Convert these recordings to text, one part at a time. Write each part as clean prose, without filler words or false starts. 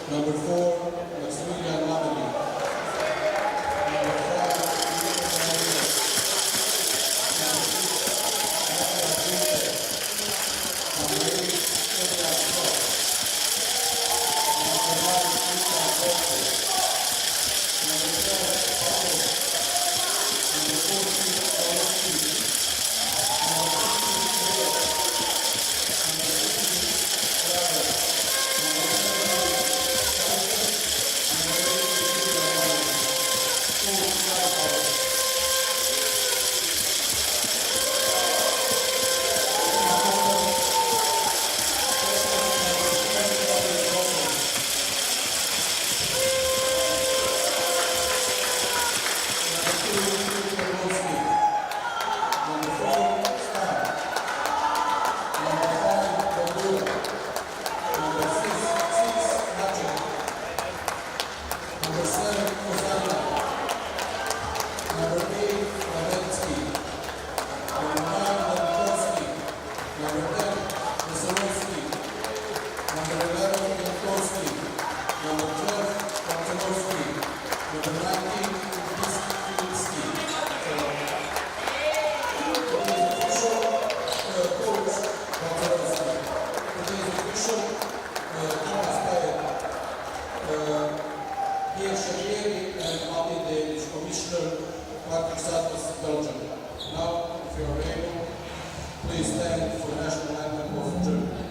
Number 4, Maximilian Lamely. Number 5, Number 6, Number 8, Number 9, Number 12, Number 14, Now, if you are able, please stand for the national anthem of Germany.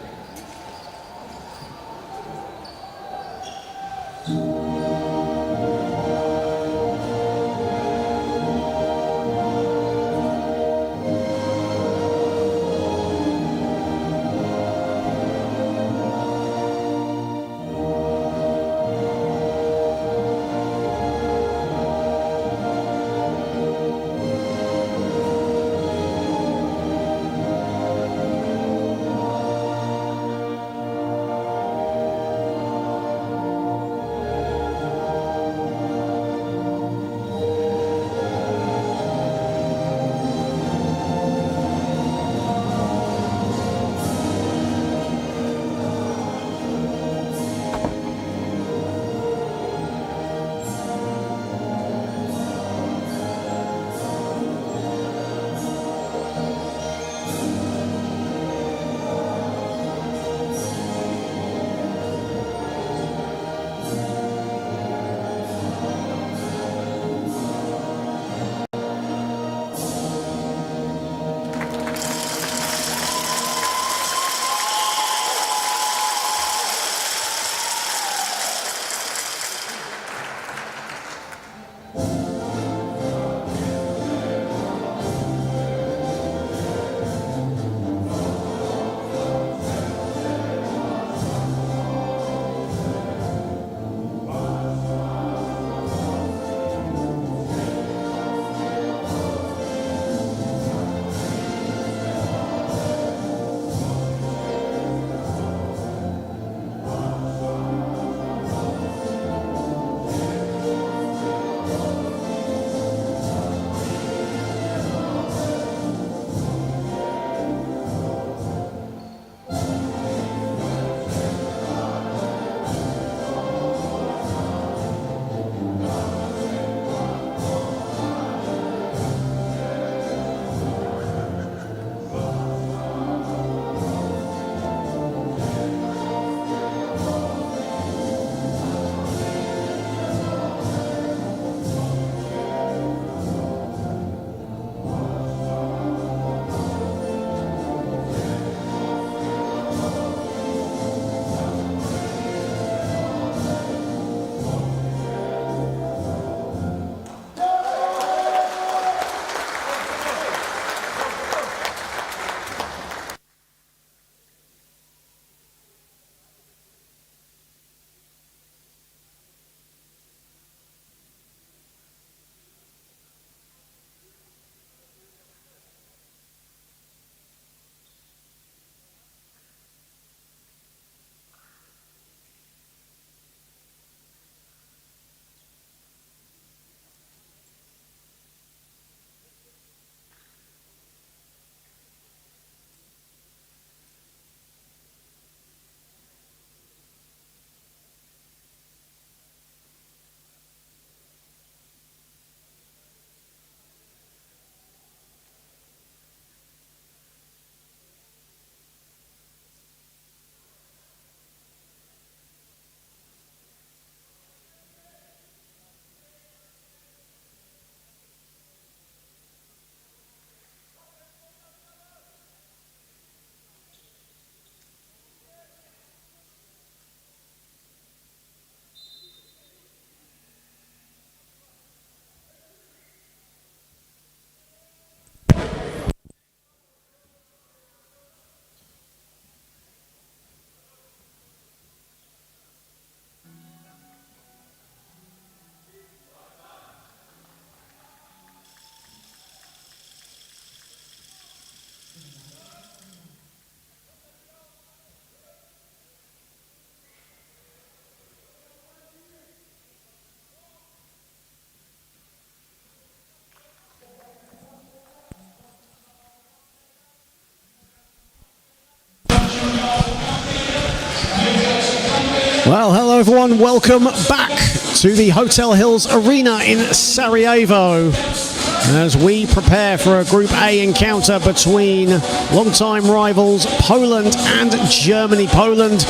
Well, hello everyone, welcome back to the Hotel Hills Arena in Sarajevo as we prepare for a Group A encounter between long-time rivals Poland and Germany. Poland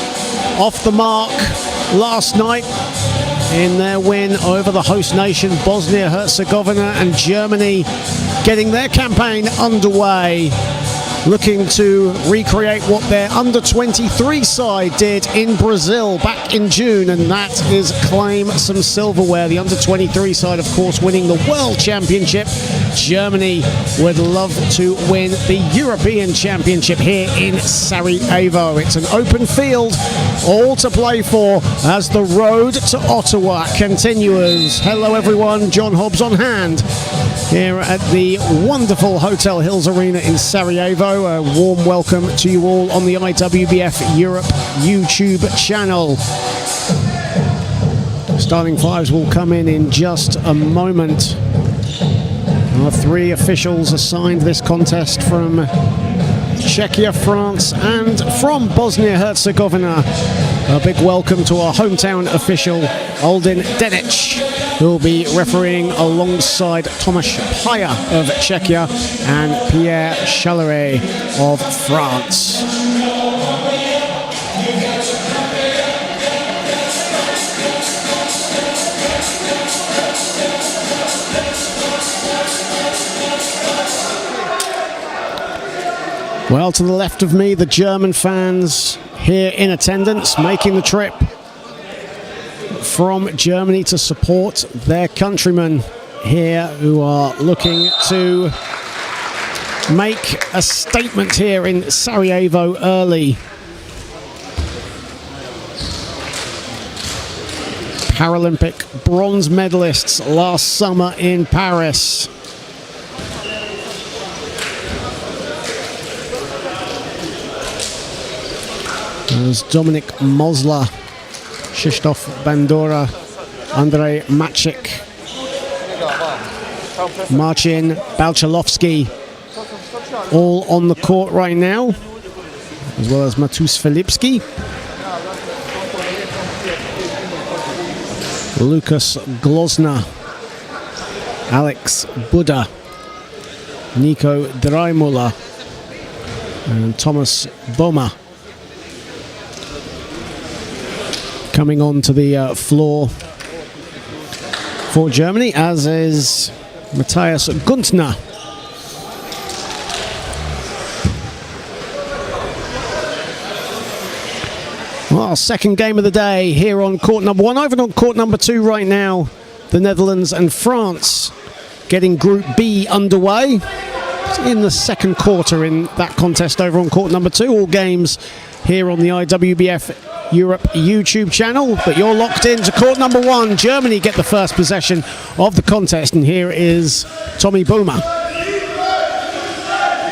off the mark last night in their win over the host nation Bosnia-Herzegovina, and Germany getting their campaign underway, looking to recreate what their under-23 side did in Brazil back in June, and that is claim some silverware. The under-23 side, of course, winning the World Championship. Germany would love to win the European Championship here in Sarajevo. It's an open field, all to play for as the road to Ottawa continues. Hello everyone, John Hobbs on hand here at the wonderful Hotel Hills Arena in Sarajevo. A warm welcome to you all on the IWBF Europe YouTube channel. Starting fives will come in just a moment. Our three officials assigned this contest from Czechia, France, and from Bosnia-Herzegovina. A big welcome to our hometown official, Aldin Denic, who will be refereeing alongside Tomáš Paja of Czechia and Pierre Chaleret of France. Well, to the left of me, the German fans here in attendance, making the trip from Germany to support their countrymen here who are looking to make a statement here in Sarajevo early. Paralympic bronze medalists last summer in Paris. There's Dominik Mosler, Krzysztof Bandura, Andrzej Maciek, Marcin Balczalowski, all on the court right now, as well as Matusz Filipski, Lukas Glozna, Alex Buda, Nico Drajmula, and Thomas Boma. Coming onto the floor for Germany, as is Matthias Guntner. Well, second game of the day here on court number one. Over on court number two right now, the Netherlands and France getting Group B underway. In the second quarter in that contest over on court number two. All games here on the IWBF Europe YouTube channel, but you're locked in to court number one. Germany get the first possession of the contest, and here is Tommy Boma.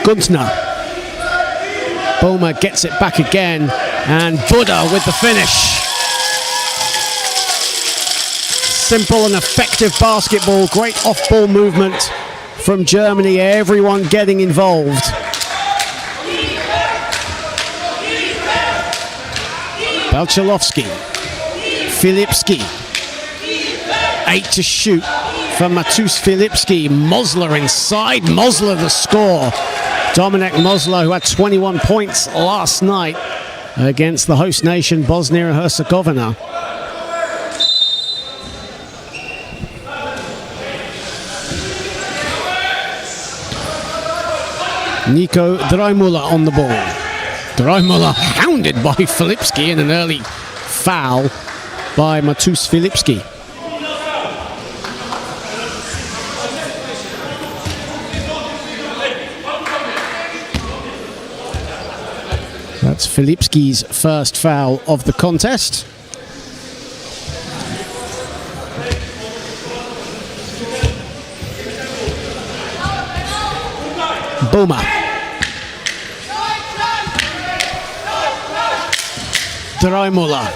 Guntner. Boma gets it back again, and Buda with the finish. Simple and effective basketball, great off-ball movement from Germany, everyone getting involved. Balczalowski, Filipski, 8 to shoot for Matusz Filipski. Mosler inside, Mosler the score. Dominik Mosler, who had 21 points last night against the host nation Bosnia-Herzegovina. Nico Drajmula on the ball. Drajmula hounded by Filipski in an early foul by Matusz Filipski. That's Filipski's first foul of the contest. Boma. Drajmula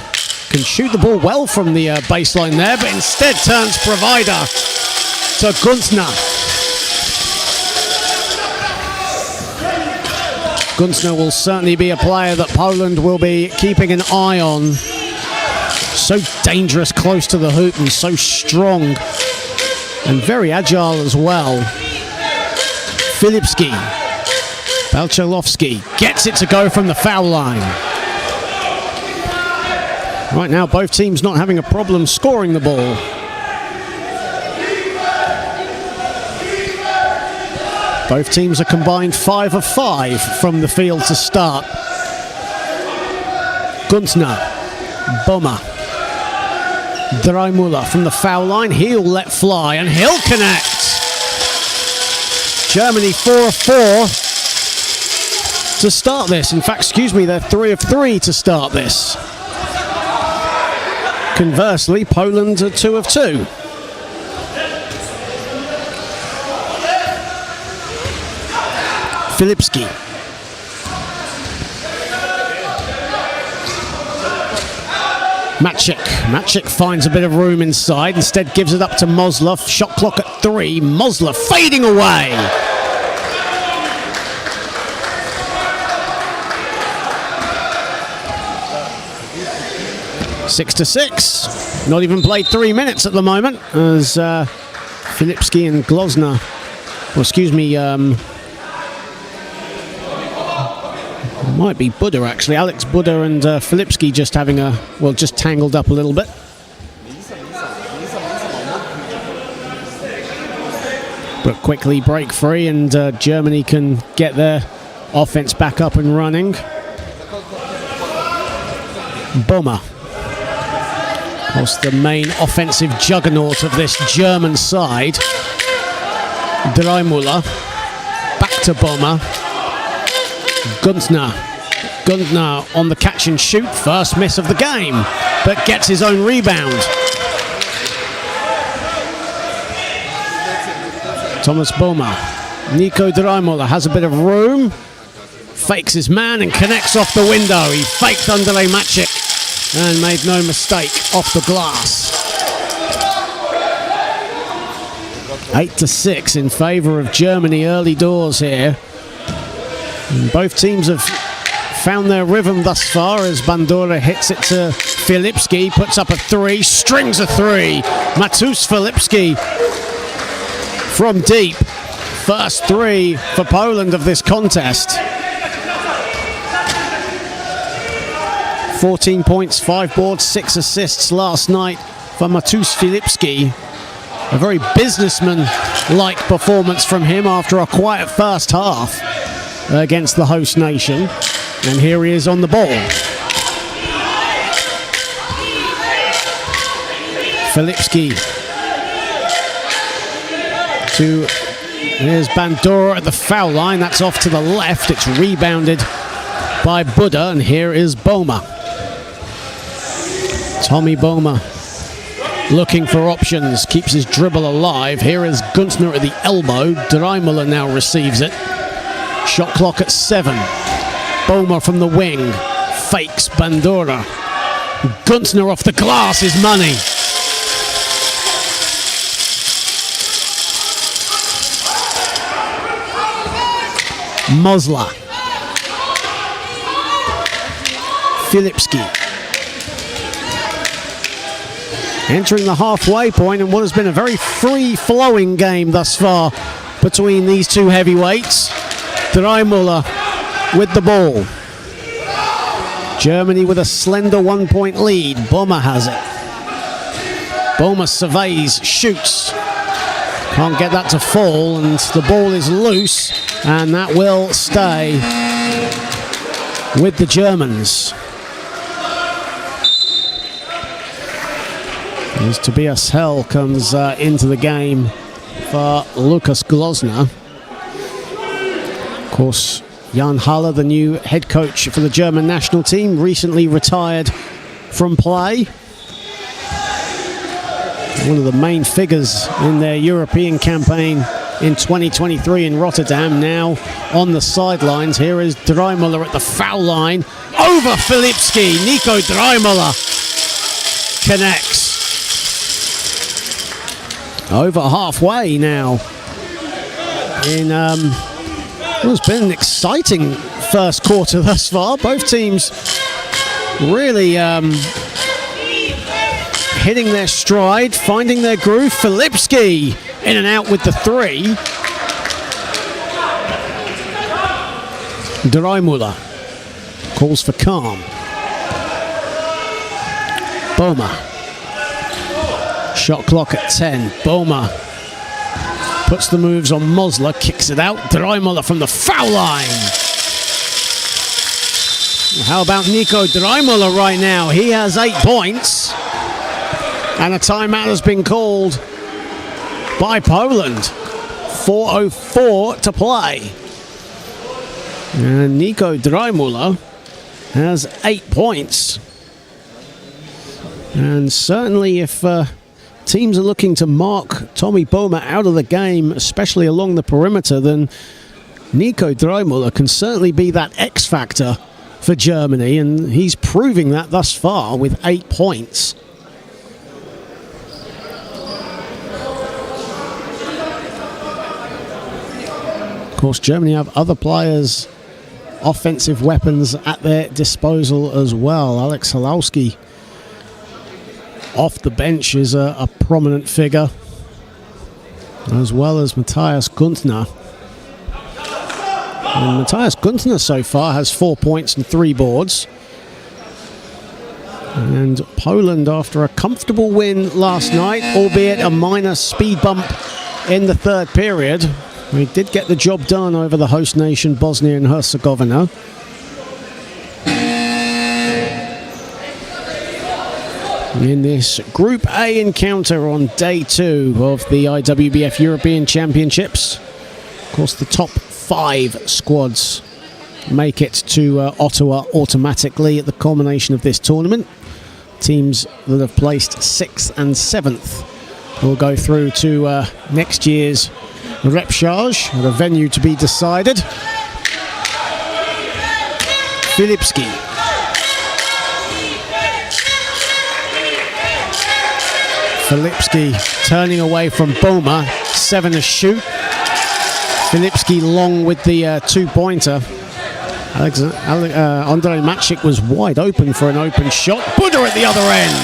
can shoot the ball well from the baseline there, but instead turns provider to Guntner. Guntner will certainly be a player that Poland will be keeping an eye on so dangerous close to the hoop and so strong and very agile as well. Filipski. Balchalovsky gets it to go from the foul line. Right now, both teams not having a problem scoring the ball. Both teams are combined 5 of 5 from the field to start. Guntner, Boma, Draimula from the foul line. He'll let fly and he'll connect. Germany 4 of 4 to start this. In fact, excuse me, they're 3 of 3 to start this. Conversely, Poland are 2 of 2. Filipski. Maciek finds a bit of room inside, instead gives it up to Moslov. Shot clock at 3. Moslov fading away. Six to 6. Not even played 3 minutes at the moment as Filipski and Glozner, or excuse me, might be Buddha actually. Alex Buddha and Filipski just having just tangled up a little bit. But quickly break free and Germany can get their offense back up and running. Boma. Of course, the main offensive juggernaut of this German side. Draimula. Back to Boma. Guntner on the catch and shoot. First miss of the game, but gets his own rebound. Thomas Boma. Nico Draimula has a bit of room. Fakes his man and connects off the window. He faked Andrzej Maciek and made no mistake off the glass. 8 to 6 in favour of Germany early doors here. And both teams have found their rhythm thus far as Bandura hits it to Filipski, puts up a 3, strings a 3. Matus Filipski from deep. First 3 for Poland of this contest. 14 points, 5 boards, 6 assists last night for Matus Filipski. A very businessman-like performance from him after a quiet first half against the host nation. And here he is on the ball. Filipski here's Bandura at the foul line. That's off to the left. It's rebounded by Buddha, and here is Boma. Tommy Boma looking for options, keeps his dribble alive. Here is Guntner at the elbow. Draimula now receives it. Shot clock at 7. Boma from the wing. Fakes Bandura. Guntner off the glass is money. Mosla. Filipski. Entering the halfway point in what has been a very free-flowing game thus far between these two heavyweights. Draimula with the ball. Germany with a slender 1-point lead. Boma has it. Boma surveys, shoots. Can't get that to fall, and the ball is loose, and that will stay with the Germans. As Tobias Hell comes into the game for Lukas Glozner. Of course, Jan Haller, the new head coach for the German national team, recently retired from play. One of the main figures in their European campaign in 2023 in Rotterdam, now on the sidelines. Here is Draimula at the foul line. Over Filipski. Nico Draimula connects. Over halfway now in what's been an exciting first quarter thus far. Both teams really hitting their stride, finding their groove. Filipski in and out with the 3. Dreimüller calls for calm. Boma. Shot clock at 10. Boma puts the moves on Mosler, kicks it out. Dreimüller from the foul line. How about Nico Dreimüller right now? He has 8 points. And a timeout has been called by Poland. 4:04 to play. And Nico Dreimüller has 8 points. And certainly if teams are looking to mark Tommy Boma out of the game, especially along the perimeter, then Nico Dreimüller can certainly be that X factor for Germany, and he's proving that thus far with 8 points. Of course, Germany have other players, offensive weapons at their disposal as well. Alex Halowski off the bench is a prominent figure, as well as Matthias Guntner. And Matthias Guntner so far has 4 points and 3 boards. And Poland, after a comfortable win last night, albeit a minor speed bump in the 3rd period, we did get the job done over the host nation, Bosnia and Herzegovina. In this Group A encounter on day 2 of the IWBF European Championships. Of course, the top 5 squads make it to Ottawa automatically at the culmination of this tournament. Teams that have placed 6th and 7th will go through to next year's repechage at a venue to be decided. Filipski. Filipski turning away from Boma. 7 to shoot. Filipski long with the 2-pointer. Andrei Matchik was wide open for an open shot. Buda at the other end.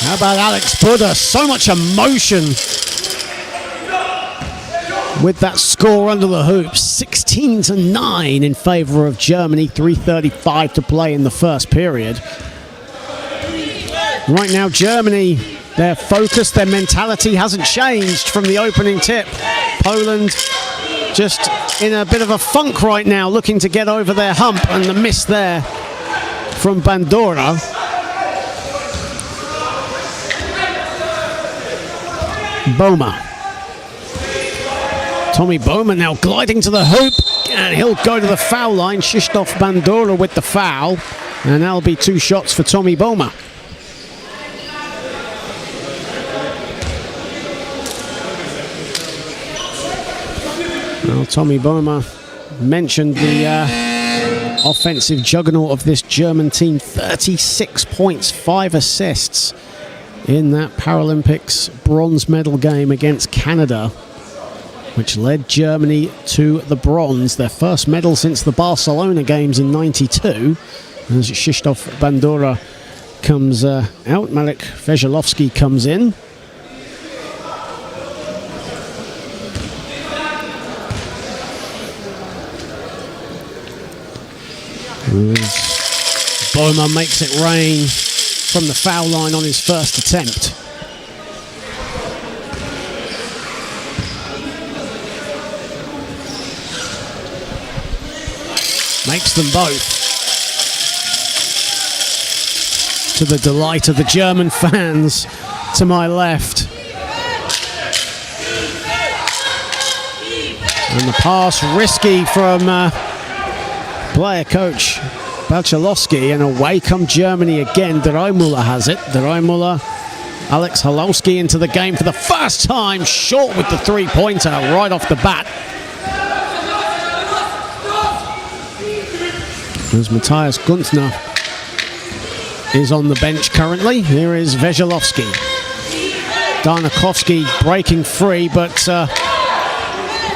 How about Alex Buda? So much emotion with that score under the hoop. 16-9 in favour of Germany. 3:35 to play in the first period. Right now, Germany, their focus, their mentality hasn't changed from the opening tip. Poland just in a bit of a funk right now, looking to get over their hump, and the miss there from Bandora. Boma. Tommy Boma now gliding to the hoop, and he'll go to the foul line. Krzysztof Bandora with the foul, and that'll be 2 shots for Tommy Boma. Well, Tommy Boma mentioned the offensive juggernaut of this German team. 36 points, 5 assists in that Paralympics bronze medal game against Canada, which led Germany to the bronze, their first medal since the Barcelona games in '92. As Krzysztof Bandora comes out, Malik Veselovsky comes in. Boma makes it rain from the foul line on his first attempt. Makes them both, to the delight of the German fans to my left. And the pass risky from player coach Balchalowski, and away come Germany again. Dreimüller has it. Dreimüller, Alex Halowski into the game for the first time, short with the 3-pointer right off the bat. As Matthias Guntner is on the bench currently. Here is Veselovsky. Darnakovsky breaking free, but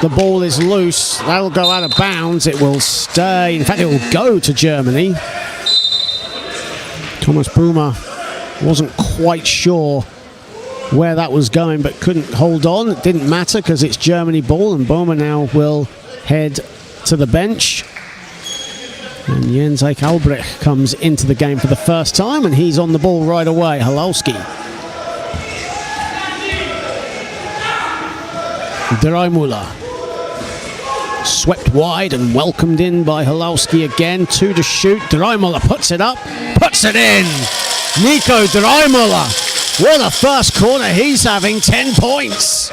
the ball is loose. That'll go out of bounds. It will stay. In fact, it will go to Germany. Thomas Boomer Wasn't quite sure where that was going, but couldn't hold on. It didn't matter because it's Germany ball, and Boma now will head to the bench. And Jens-Erik Albrecht comes into the game for the first time, and he's on the ball right away. Halowski. Dreimüller. Swept wide and welcomed in by Halowski again. 2 to shoot. Dreimüller puts it up, puts it in. Nico Dreimüller. What a first quarter he's having. 10 points.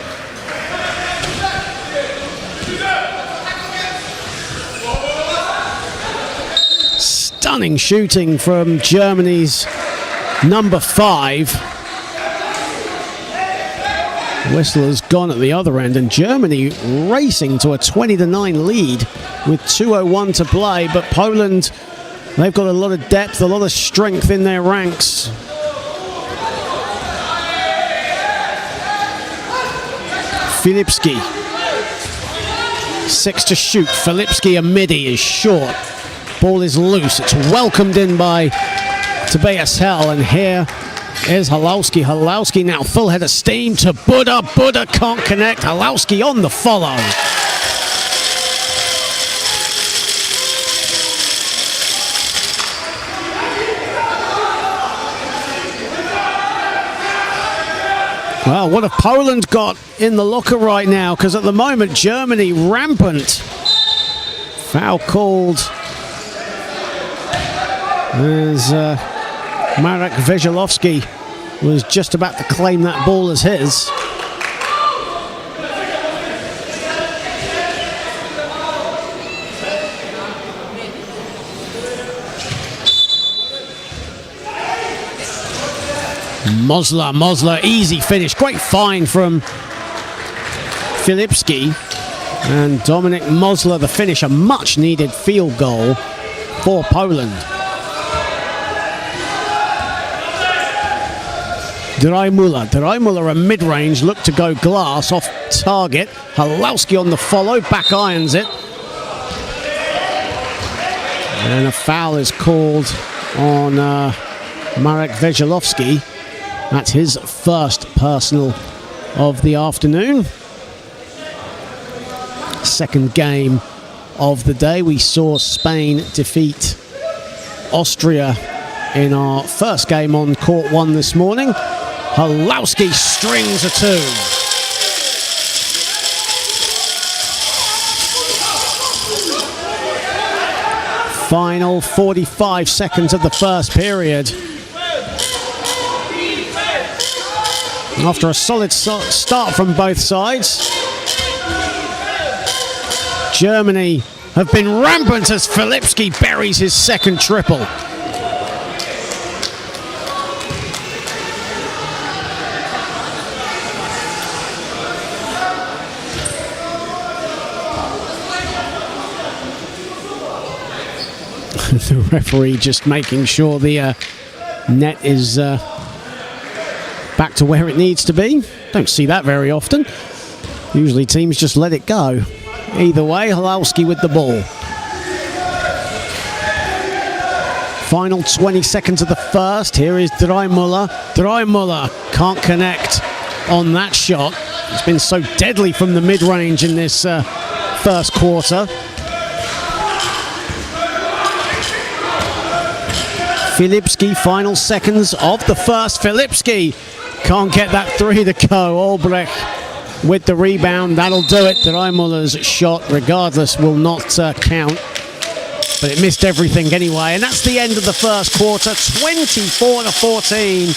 Stunning shooting from Germany's number 5. Whistle has gone at the other end, and Germany racing to a 20-9 lead with 2:01 to play. But Poland, they've got a lot of depth, a lot of strength in their ranks. Filipski. 6 to shoot. Filipski, a midi, is short. Ball is loose. It's welcomed in by Tobias Hell, and here is Halowski. Halowski now full head of steam to Buddha. Buddha can't connect. Halowski on the follow. Well, what have Poland got in the locker right now? Because at the moment, Germany rampant. Foul called as Marek Veselowski was just about to claim that ball as his. Mosler, easy finish. Great find from Filipski. And Dominik Mosler, the finish, a much needed field goal for Poland. Dreimüller a mid-range, look to go glass off target. Halowski on the follow, back irons it. And a foul is called on Marek Veselowski. That's his first personal of the afternoon. Second game of the day. We saw Spain defeat Austria in our first game on court 1 this morning. Halowski strings a 2. Final 45 seconds of the first period. After a solid start from both sides, Germany have been rampant as Filipski buries his second triple. The referee just making sure the net is back to where it needs to be. Don't see that very often. Usually teams just let it go. Either way, Halowski with the ball. Final 20 seconds of the first. Here is Dreimüller. Dreimüller can't connect on that shot. It's been so deadly from the mid-range in this first quarter. Filipski, final seconds of the first. Filipski can't get that 3 to go. Albrecht with the rebound. That'll do it. Dreimüller's shot, regardless, will not count. But it missed everything anyway. And that's the end of the first quarter. 24 to 14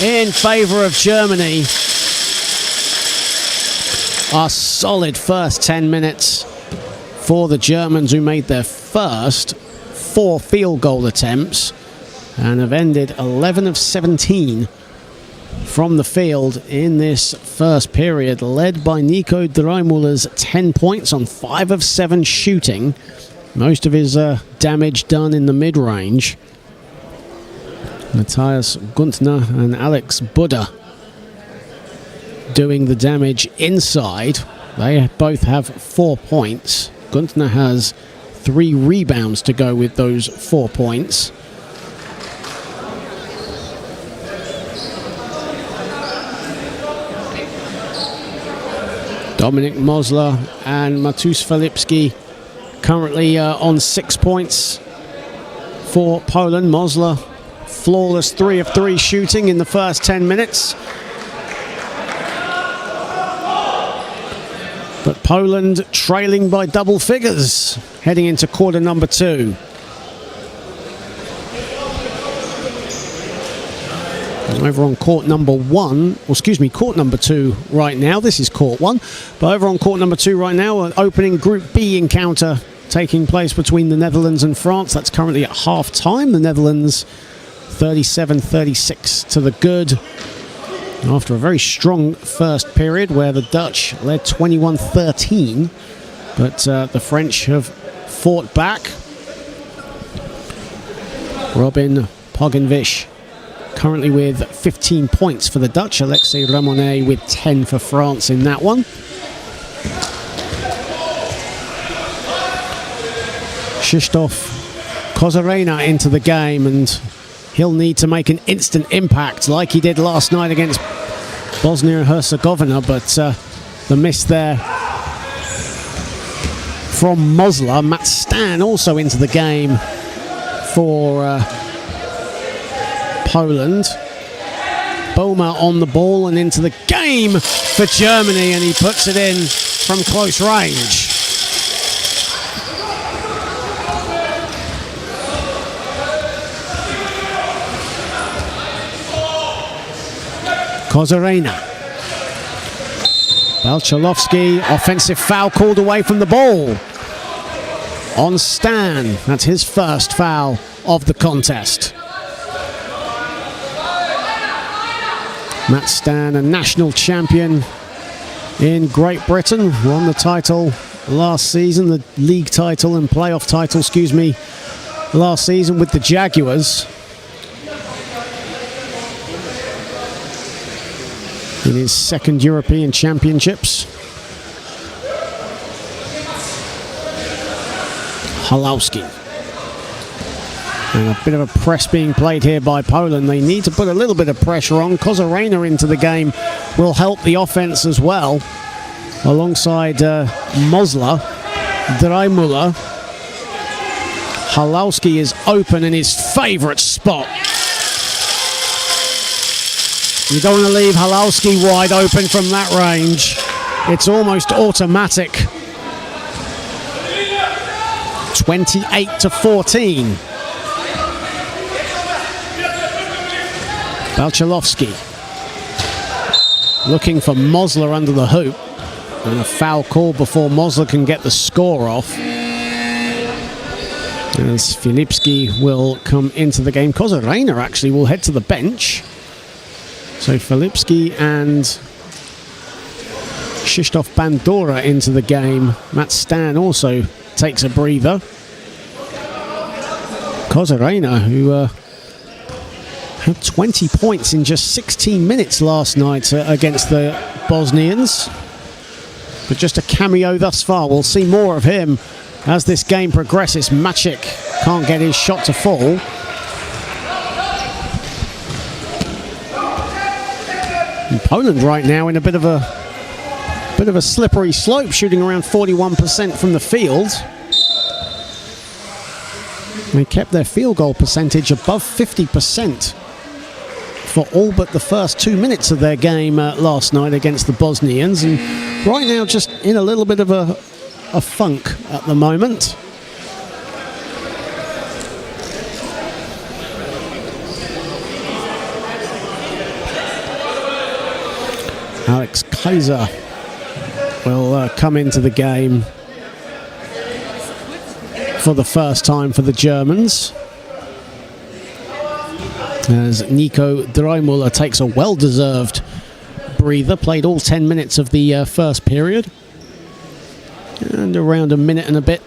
in favour of Germany. A solid first 10 minutes for the Germans, who made their first 4 field goal attempts and have ended 11 of 17 from the field in this first period, led by Nico Dreimüller's 10 points on 5 of 7 shooting. Most of his damage done in the mid-range. Matthias Guntner and Alex Buddha doing the damage inside. They both have 4 points. Guntner has 3 rebounds to go with those 4 points. Dominik Mosler and Matus Filipski currently on 6 points for Poland. Mosler, flawless 3 of 3 shooting in the first 10 minutes. But Poland trailing by double figures heading into quarter number 2. Over on court number 1, or excuse me, court number 2 right now. This is court 1. But over on court number 2 right now, an opening Group B encounter taking place between the Netherlands and France. That's currently at half time. The Netherlands 37-36 to the good. After a very strong first period where the Dutch led 21-13. But the French have fought back. Robin Pogenvish currently with 15 points for the Dutch. Alexei Ramonet with 10 for France in that one. Krzysztof Kozarena into the game, and he'll need to make an instant impact like he did last night against Bosnia and Herzegovina, but the miss there from Mosler. Matt Stan also into the game for Poland. Boma on the ball and into the game for Germany, and he puts it in from close range. Kozarena. Balchalovsky, offensive foul called away from the ball on Stan. That's his first foul of the contest. Matt Stan, a national champion in Great Britain, won the title last season, the league title and playoff title, excuse me, last season with the Jaguars. In his second European Championships. Halowski. And a bit of a press being played here by Poland. They need to put a little bit of pressure on. Kozarena into the game will help the offense as well. Alongside Mosler, Dreimüller. Halowski is open in his favourite spot. You don't want to leave Halowski wide open from that range. It's almost automatic. 28-14. Balchalovsky looking for Mosler under the hoop. And a foul call before Mosler can get the score off. As Filipski will come into the game. Kozarena actually will head to the bench. So Filipski and Krzysztof Bandora into the game. Matt Stan also takes a breather. Kozarena, who had 20 points in just 16 minutes last night against the Bosnians. But just a cameo thus far. We'll see more of him as this game progresses. Maciek can't get his shot to fall. And Poland right now in a bit of a slippery slope, shooting around 41% from the field. They kept their field goal percentage above 50% for all but the first 2 minutes of their game last night against the Bosnians, and right now just in a little bit of a funk at the moment. Alex Kaiser will come into the game for the first time for the Germans, as Nico Dreimüller takes a well-deserved breather. Played all 10 minutes of the first period, and around a minute and a bit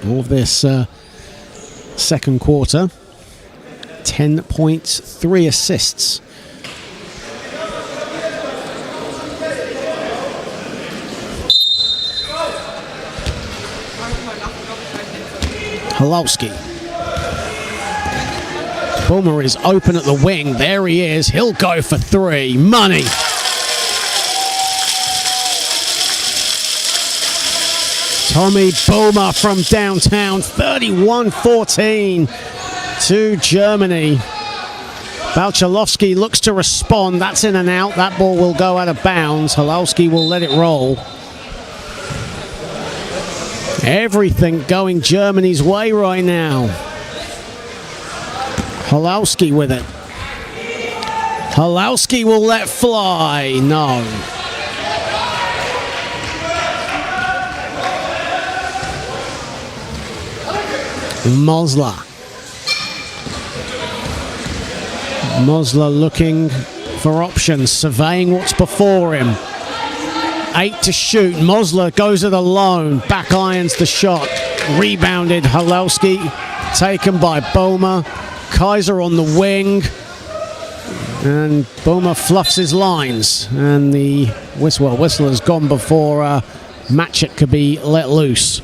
of this second quarter. 10 points, 3 assists. Halowski. Boomer is open at the wing. There he is. He'll go for 3. Money. Tommy Boomer from downtown, 31-14 to Germany. Balchalovsky looks to respond. That's in and out. That ball will go out of bounds. Halowski will let it roll. Everything going Germany's way right now. Halowski with it. Halowski will let fly. No. Mosler. Mosler looking for options, surveying what's before him. 8 to shoot. Mosler goes it alone. Back irons the shot. Rebounded. Halowski taken by Boma. Kaiser on the wing. And Boma fluffs his lines. And the whistle has gone before Matchett could be let loose.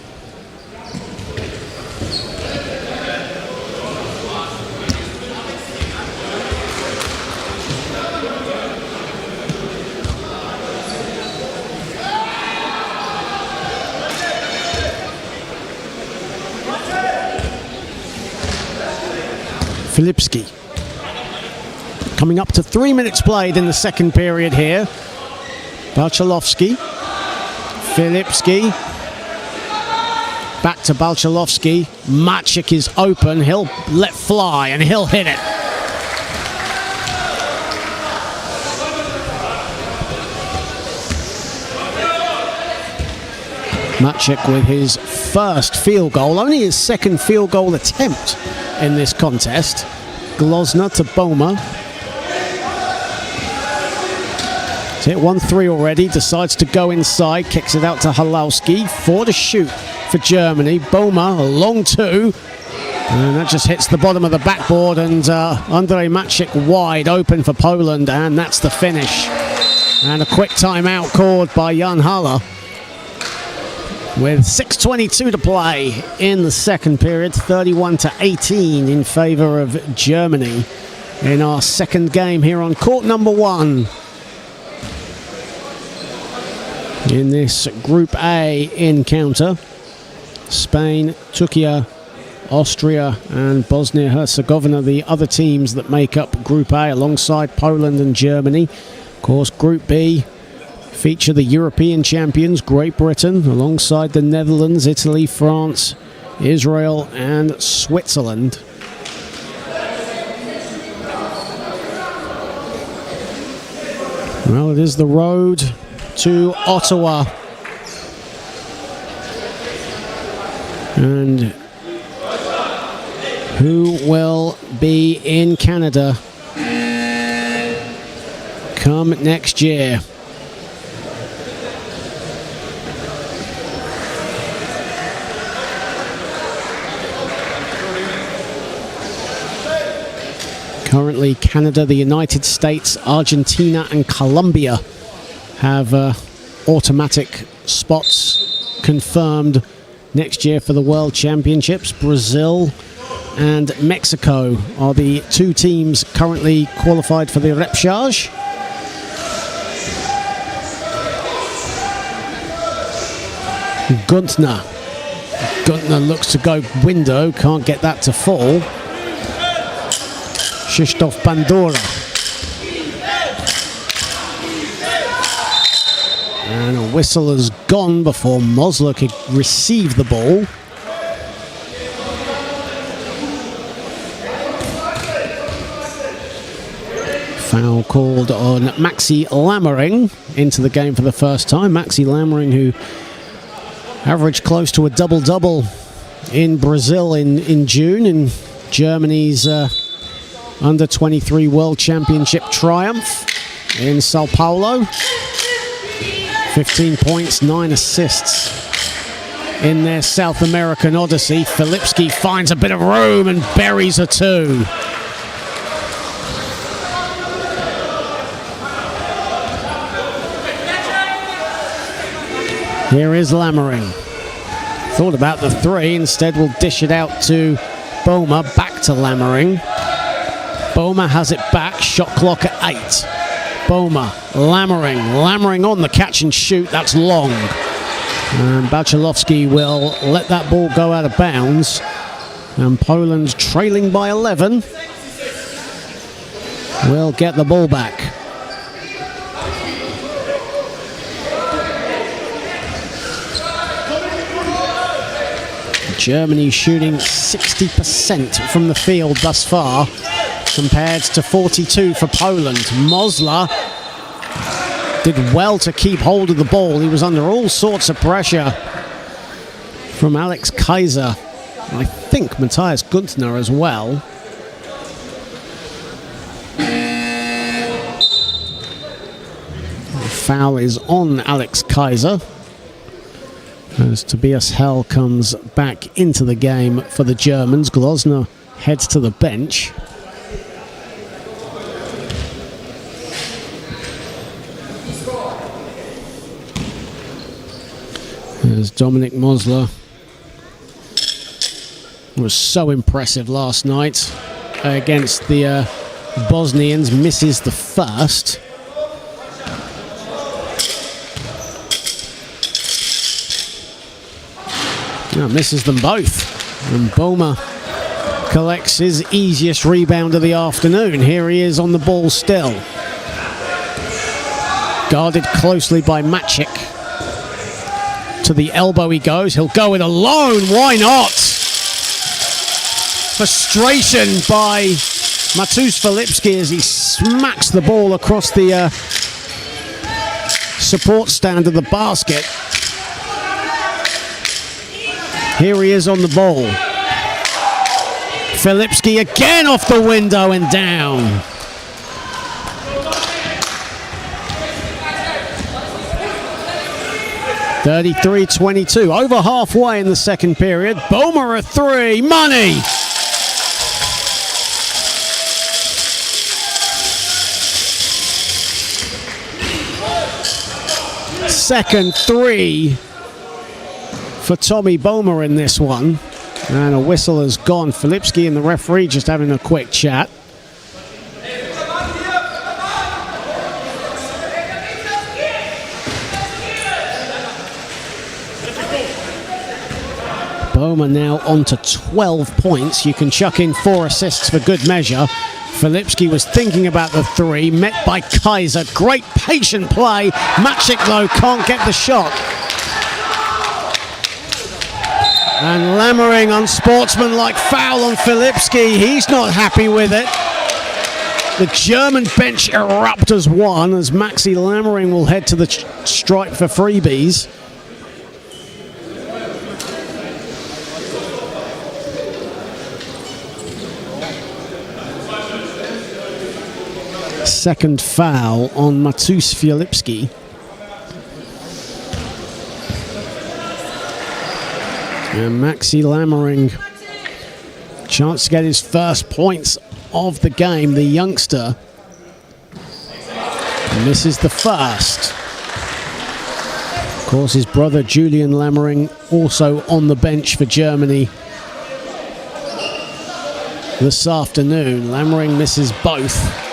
Filipski. Coming up to 3 minutes played in the second period here. Balchalovsky. Filipski. Back to Balchalovsky. Matchik is open. He'll let fly and he'll hit it. Matchik with his first field goal. Only his second field goal attempt in this contest. Glosner to Boma. He's hit 1-3 already, decides to go inside, kicks it out to Halowski. 4 to shoot for Germany. Boma, a long 2. And that just hits the bottom of the backboard, and Andrei Matchik wide open for Poland, and that's the finish. And a quick timeout called by Jan Haller. With 6:22 to play in the second period, 31-18 in favour of Germany in our second game here on court number 1 in this Group A encounter. Spain, Turkey, Austria and Bosnia-Herzegovina, the other teams that make up Group A alongside Poland and Germany. Of course, Group B feature the European champions, Great Britain, alongside the Netherlands, Italy, France, Israel and Switzerland. Well, it is the road to Ottawa. And who will be in Canada come next year? Currently, Canada, the United States, Argentina and Colombia have automatic spots confirmed next year for the World Championships. Brazil and Mexico are the 2 teams currently qualified for the repechage. Guntner looks to go window, can't get that to fall. Krzysztof Bandura. And a whistle has gone before Mosler could receive the ball. Foul called on Maxi Lammering into the game for the first time. Maxi Lammering, who averaged close to a double-double in Brazil in June, in Germany's Under-23 World Championship triumph in Sao Paulo. 15 points, 9 assists in their South American odyssey. Filipski finds a bit of room and buries a 2. Here is Lammering. Thought about the 3, instead will dish it out to Boma, back to Lammering. Boma has it back, shot clock at 8. Boma, Lammering on the catch and shoot, that's long. And Bacelovski will let that ball go out of bounds. And Poland, trailing by 11, will get the ball back. Germany shooting 60% from the field thus far, compared to 42 for Poland. Mosler did well to keep hold of the ball. He was under all sorts of pressure from Alex Kaiser. I think Matthias Guntner as well. The foul is on Alex Kaiser, as Tobias Hell comes back into the game for the Germans. Glosner heads to the bench. As Dominik Mosler was so impressive last night against the Bosnians, misses the first. Misses them both. And Boma collects his easiest rebound of the afternoon. Here he is on the ball still. Guarded closely by Maciek. To the elbow he goes. He'll go it alone. Why not? Frustration by Matus Filipski as he smacks the ball across the support stand of the basket. Here he is on the ball. Filipski again off the window and down. (33-22). Over halfway in the second period. Boma a three. Money! Second three for Tommy Boma in this one. And a whistle has gone. Filipski and the referee just having a quick chat. Boma now on to 12 points. You can chuck in 4 assists for good measure. Filipski was thinking about the three, met by Kaiser. Great patient play. Maciek, though, can't get the shot. And Lammering, unsportsmanlike foul on Filipski. He's not happy with it. The German bench erupt as one, as Maxi Lammering will head to the stripe for freebies. Second foul on Matus Filipski. And Maxi Lammering, chance to get his first points of the game. The youngster misses the first. Of course, his brother Julian Lammering also on the bench for Germany this afternoon. Lammering misses both.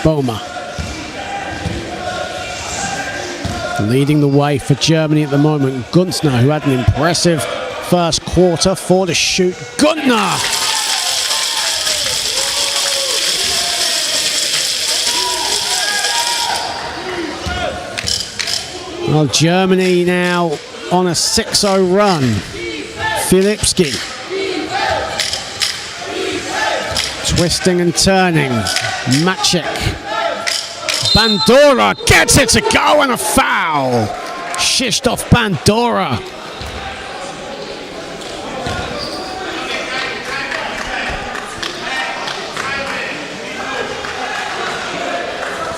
Boma leading the way for Germany at the moment. Guntner, who had an impressive first quarter, 4 to shoot. Guntner! Well, Germany now on a 6-0 run. Filipski twisting and turning. Maciek. Bandura gets it to go and a foul. Krzysztof Bandura.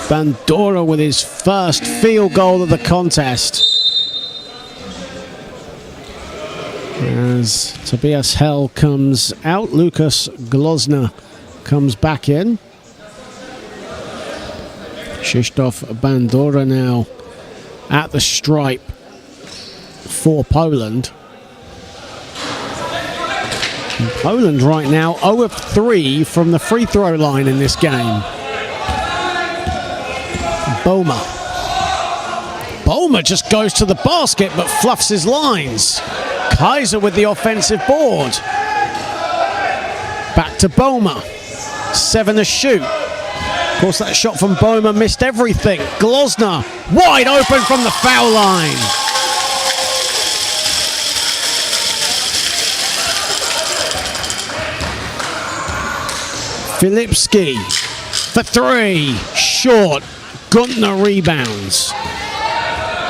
Bandura with his first field goal of the contest. As Tobias Hell comes out, Lukas Glosner comes back in. Krzysztof Bandura now at the stripe for Poland. Poland right now 0 of 3 from the free throw line in this game. Boma just goes to the basket but fluffs his lines. Kaiser with the offensive board. Back to Boma. 7 to shoot. Of course, that shot from Boma missed everything. Glosner wide open from the foul line. Filipski for 3. Short. Guntner rebounds.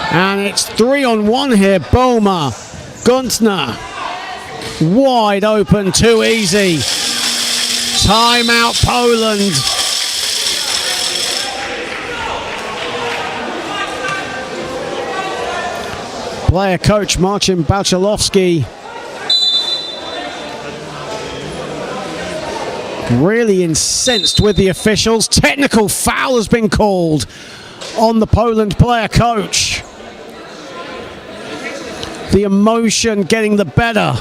And it's 3-on-1 here. Boma. Guntner. Wide open. Too easy. Timeout Poland. Player coach Marcin Balcelowski really incensed with the officials. Technical foul has been called on the Poland player coach. The emotion getting the better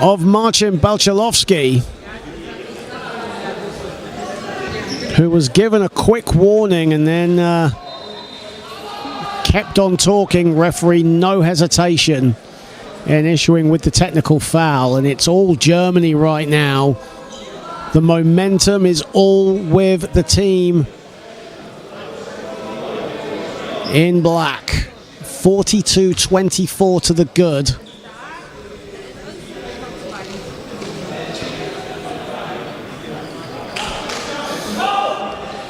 of Marcin Balcelowski, who was given a quick warning and then kept on talking. Referee, no hesitation in issuing with the technical foul, and it's all Germany right now. The momentum is all with the team in black. 42-24 to the good.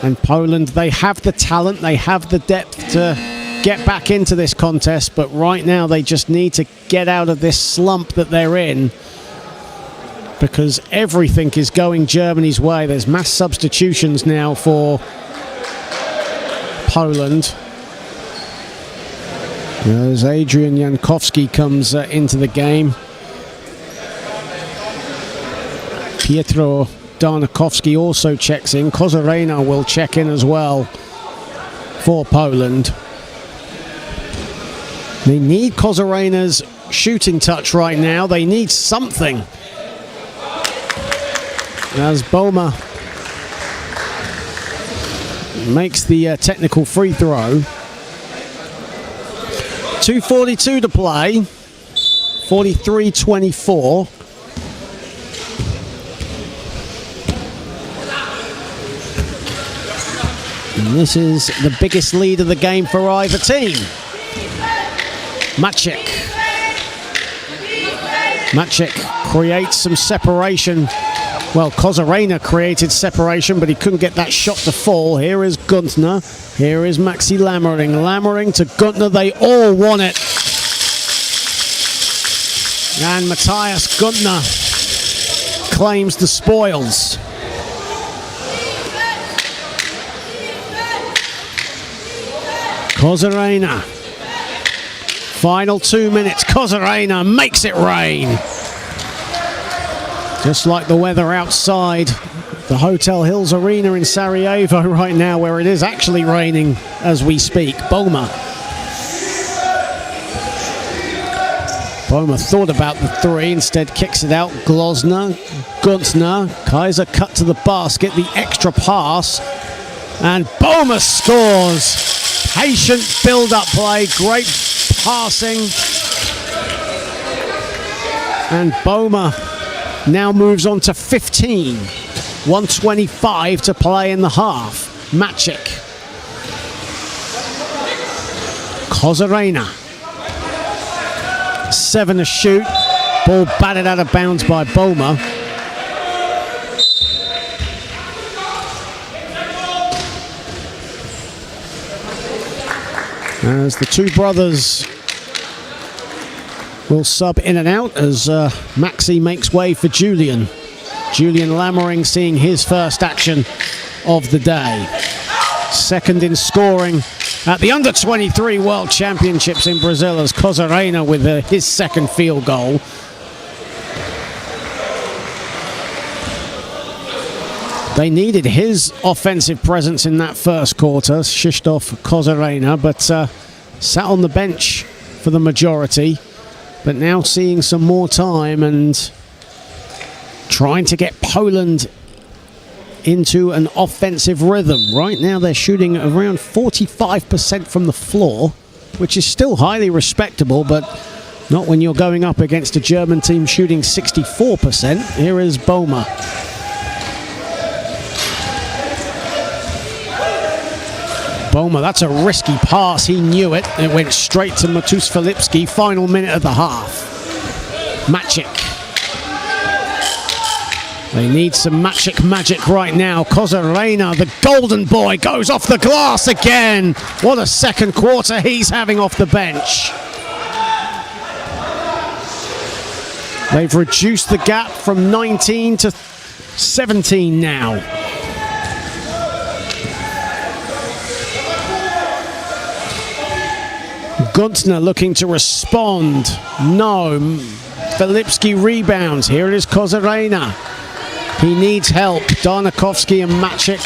And Poland, they have the talent, they have the depth to get back into this contest, but right now they just need to get out of this slump that they're in, because everything is going Germany's way. There's mass substitutions now for Poland. As Adrian Jankowski comes into the game. Pietro Darnakowski also checks in. Kozarena will check in as well for Poland. They need Kozarena's shooting touch right now. They need something. As Boma makes the technical free throw. 2:42 to play. 43-24. And this is the biggest lead of the game for either team. Maciek creates some separation. Well, Kozarena created separation, but he couldn't get that shot to fall. Here is Guntner. Here is Maxi Lammering. Lammering to Guntner. They all want it. And Matthias Guntner claims the spoils. Kozarena. Final 2 minutes. Kozarena makes it rain. Just like the weather outside the Hotel Hills Arena in Sarajevo right now, where it is actually raining as we speak. Boma thought about the three, instead kicks it out. Glosner, Guntner, Kaiser cut to the basket, the extra pass, and Boma scores. Patient build-up play, great passing, and Boma now moves on to 15. 1:25 to play in the half. Maciek. Kozarena. 7 to shoot. Ball batted out of bounds by Boma. As the two brothers will sub in and out as Maxi makes way for Julian. Julian Lammering seeing his first action of the day. Second in scoring at the Under-23 World Championships in Brazil as Kozarena with his second field goal. They needed his offensive presence in that first quarter, Krzysztof Kozarena, but sat on the bench for the majority. but now seeing some more time and trying to get Poland into an offensive rhythm. Right now they're shooting around 45% from the floor, which is still highly respectable, but not when you're going up against a German team shooting 64%. Here is Boma. Boma, that's a risky pass. He knew it. It went straight to Matus Filipski. Final minute of the half. Maciek. They need some magic right now. Kozarena, the golden boy, goes off the glass again. What a second quarter he's having off the bench. They've reduced the gap from 19 to 17 now. Guntner looking to respond. No. Filipski rebounds. Here it is Kozarena. He needs help. Darnakovsky and Maciek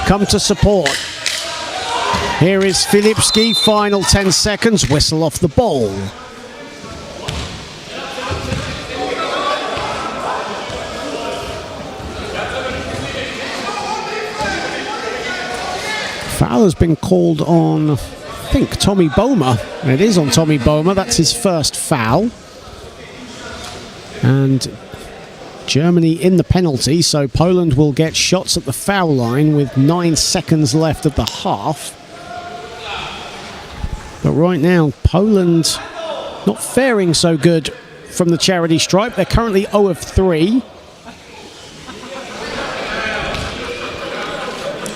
come to support. Here is Filipski. Final 10 seconds. Whistle off the ball. Foul has been called on, I think, Tommy Boma. It is on Tommy Boma. That's his first foul. And Germany in the penalty, so Poland will get shots at the foul line with 9 seconds left of the half. But right now, Poland not faring so good from the charity stripe. They're currently 0 of 3.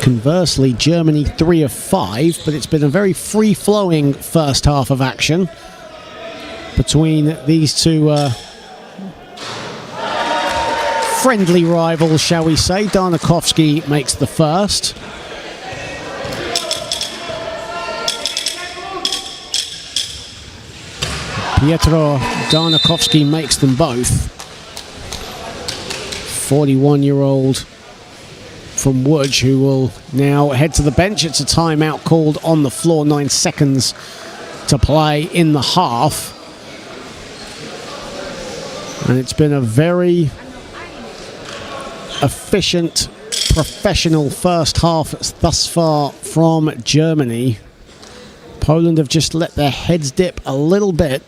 Conversely, Germany 3 of 5, but it's been a very free-flowing first half of action between these two friendly rivals, shall we say. Darnakovsky makes the first. Pietro Darnakovsky makes them both. 41-year-old from Łódź, who will now head to the bench. It's a timeout called on the floor. 9 seconds to play in the half. And it's been a very efficient, professional first half thus far from Germany. Poland have just let their heads dip a little bit,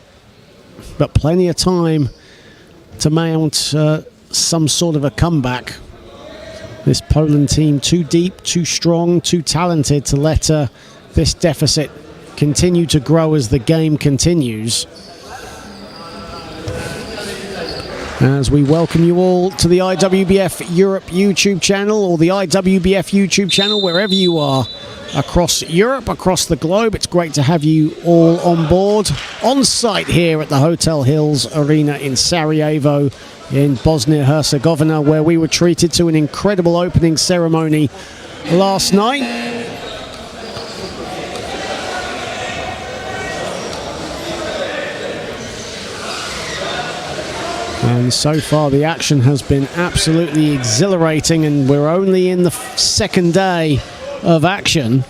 but plenty of time to mount some sort of a comeback. This Poland team too deep, too strong, too talented to let this deficit continue to grow as the game continues. As we welcome you all to the IWBF Europe YouTube channel, or the IWBF YouTube channel, wherever you are across Europe, across the globe. It's great to have you all on board, on site here at the Hotel Hills Arena in Sarajevo, in Bosnia-Herzegovina, where we were treated to an incredible opening ceremony last night. And so far the action has been absolutely exhilarating, and we're only in the second day of action.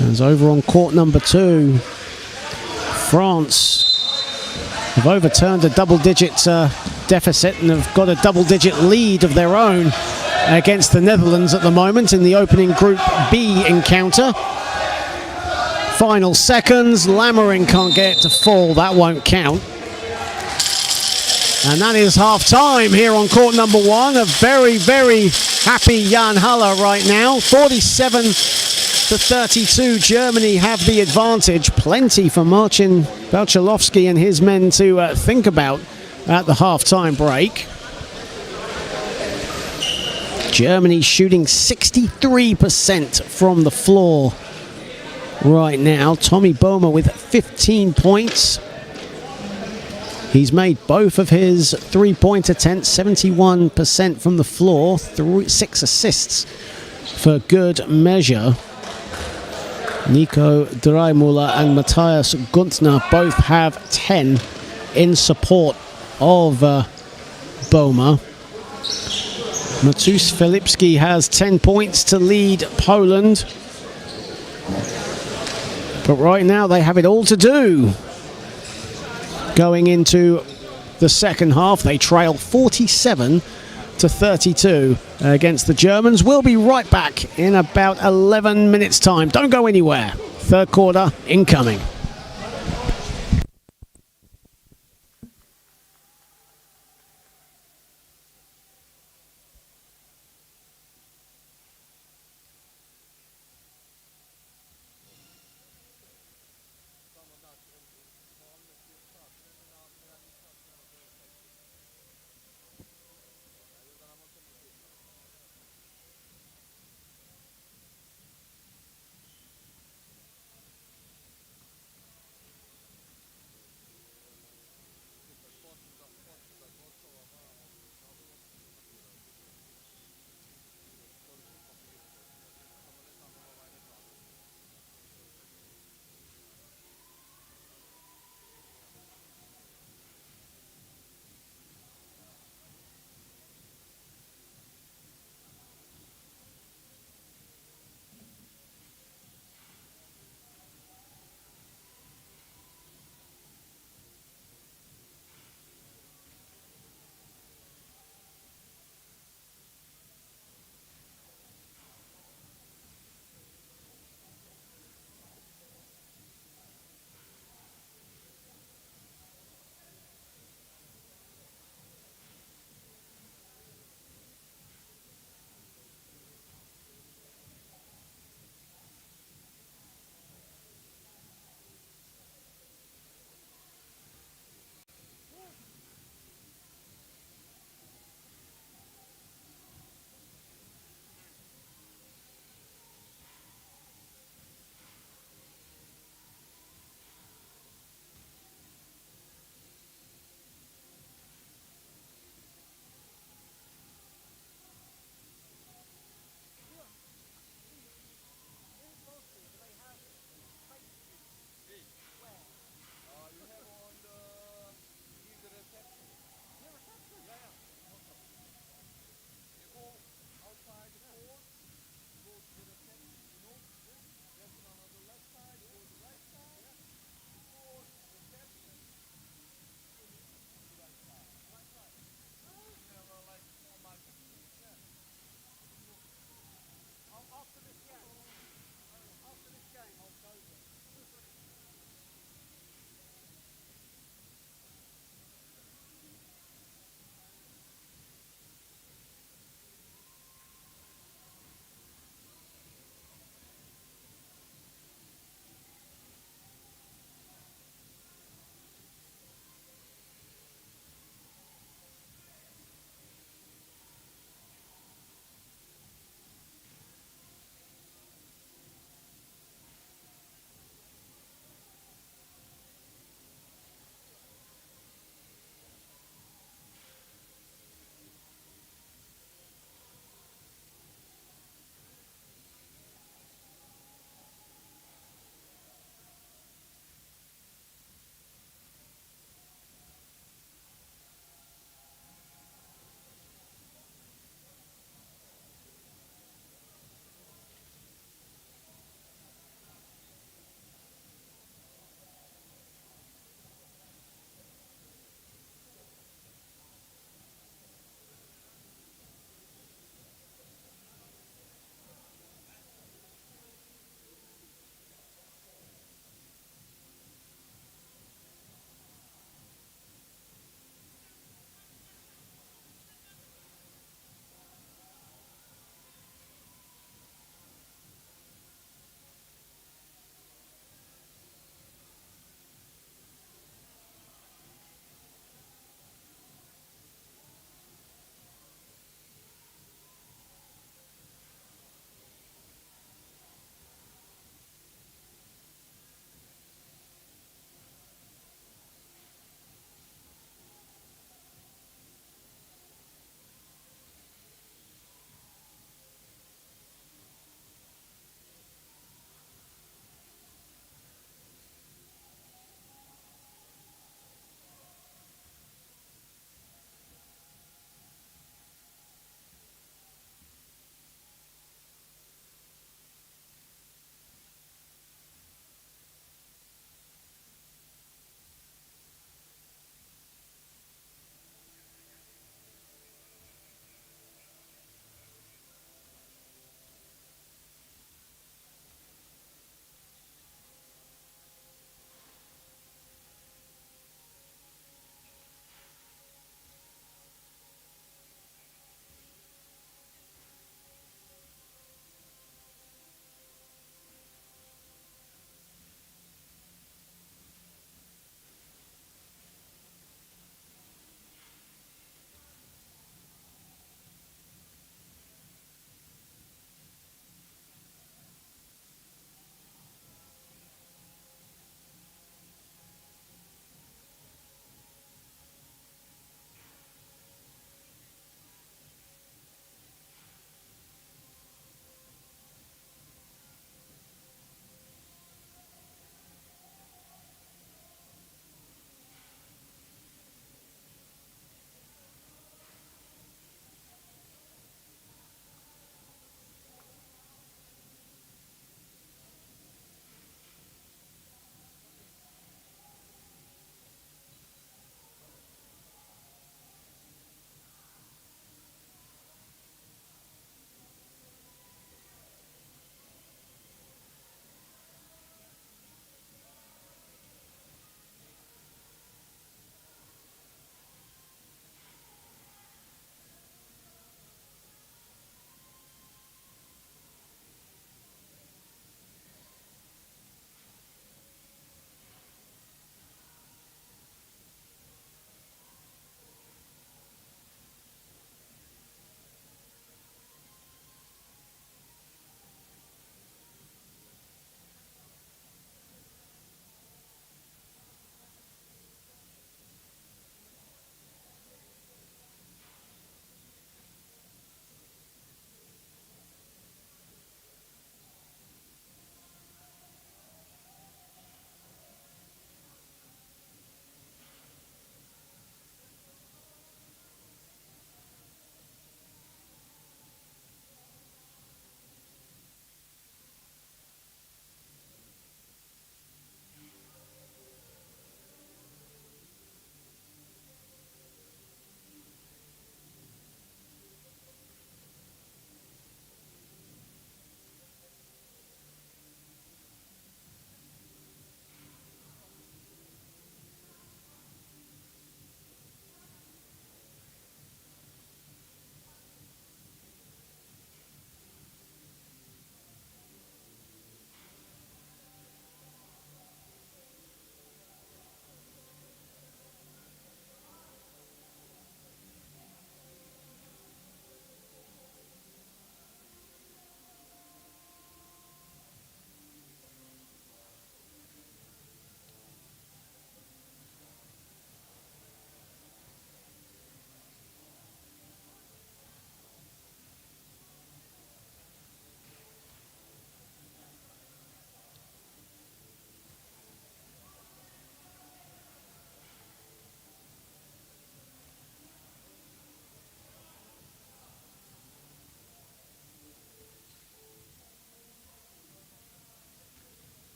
As over on court number 2, France have overturned a double-digit deficit and have got a double-digit lead of their own against the Netherlands at the moment in the opening Group B encounter. Final seconds. Lammering can't get it to fall. That won't count. And that is half-time here on court number 1. A very, very happy Jan Haller right now. 47-32. Germany have the advantage. Plenty for Marcin Belchalowski and his men to think about at the half-time break. Germany shooting 63% from the floor right now. Tommy Boma with 15 points. He's made both of his three-point attempts, 71% from the floor, 6 assists for good measure. Nico Dreimüller and Matthias Guntner both have 10 in support of Boma. Matus Filipski has 10 points to lead Poland. But right now they have it all to do. going into the second half. They trail 47-32 against the Germans. We'll be right back in about 11 minutes' time. Don't go anywhere. Third quarter incoming.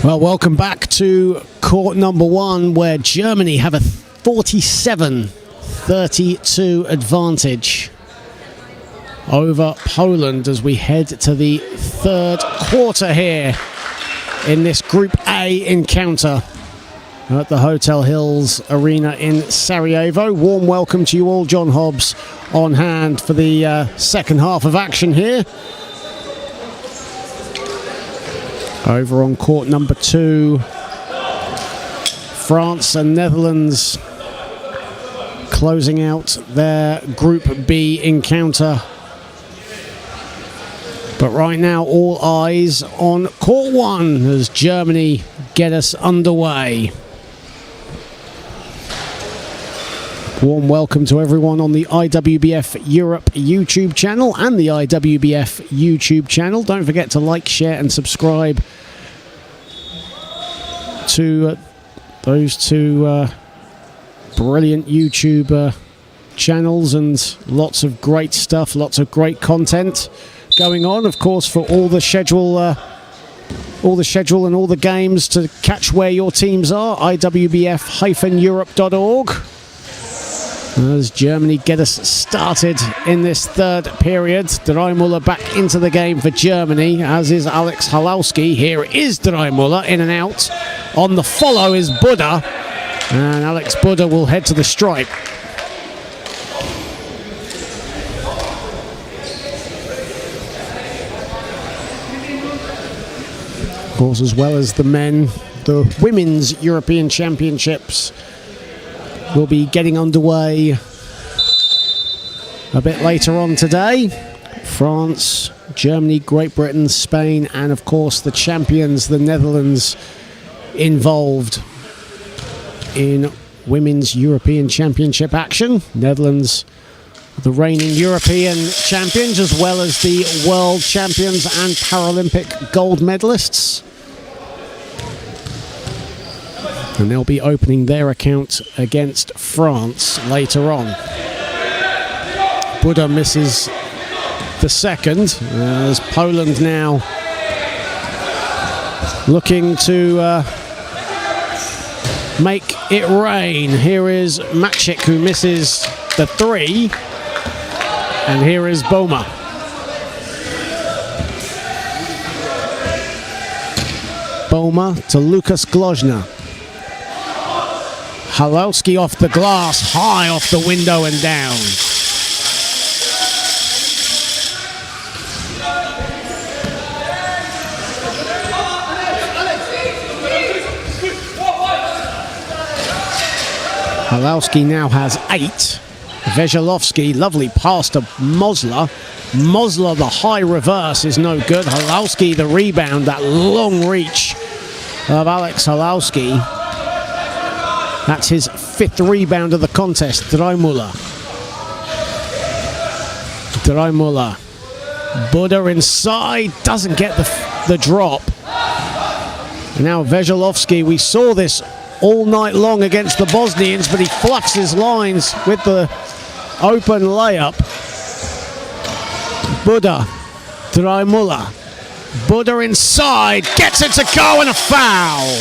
Well, welcome back to court number one, where Germany have a 47-32 advantage over Poland as we head to the third quarter here in this Group A encounter at the Hotel Hills Arena in Sarajevo. Warm welcome to you all. John Hobbs on hand for the second half of action here. Over on court number two, France and Netherlands closing out their Group B encounter. But right now, all eyes on court one as Germany get us underway. Warm welcome to everyone on the IWBF Europe YouTube channel and the IWBF YouTube channel. Don't forget to like, share and subscribe to those two brilliant YouTube channels, and lots of great stuff, lots of great content going on, of course, for all the schedule and all the games to catch where your teams are. IWBF-Europe.org. As Germany get us started in this third period. Dreimüller back into the game for Germany, as is Alex Halowski. Here is Dreimüller in and out. On the follow is Buddha, and Alex Buddha will head to the stripe. Of course, as well as the men, the Women's European Championships will be getting underway a bit later on today. France, Germany, Great Britain, Spain, and of course the champions, the Netherlands, involved in Women's European Championship action. Netherlands, the reigning European champions, as well as the world champions and Paralympic gold medalists. And they'll be opening their account against France later on. Buddha misses the second, as Poland now looking to make it rain. Here is Maciek, who misses the three, and here is Boma. Boma to Lukas Glozna. Halowski off the glass, high off the window and down. Halowski now has 8. Veselovsky, lovely pass to Mosler. Mosler, the high reverse is no good. Halowski, the rebound, that long reach of Alex Halowski. That's his 5th rebound of the contest. Dreimüller. Buddha inside, doesn't get the drop. And now Veselovsky, we saw this all night long against the Bosnians, but he fluffs his lines with the open layup. Buddha, Dreimüller. Buddha inside, gets it to go, and a foul.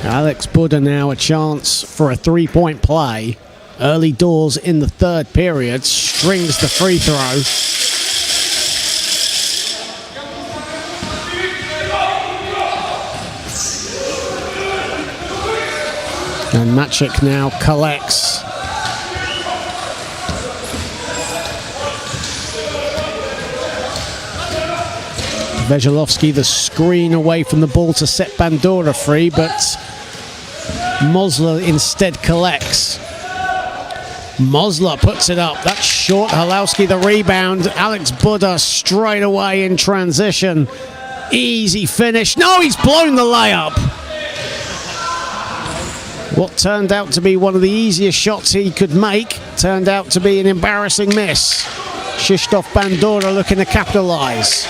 Alex Buddha now a chance for a three-point play. Early doors in the third period. Strings the free throw. And Maciek now collects. Veselovsky, the screen away from the ball to set Bandura free, but Mosler instead collects. Mosler puts it up. That's short. Halowski the rebound. Alex Buddha straight away in transition. Easy finish. No, he's blown the layup. What turned out to be one of the easiest shots he could make turned out to be an embarrassing miss. Krzysztof Bandura looking to capitalise.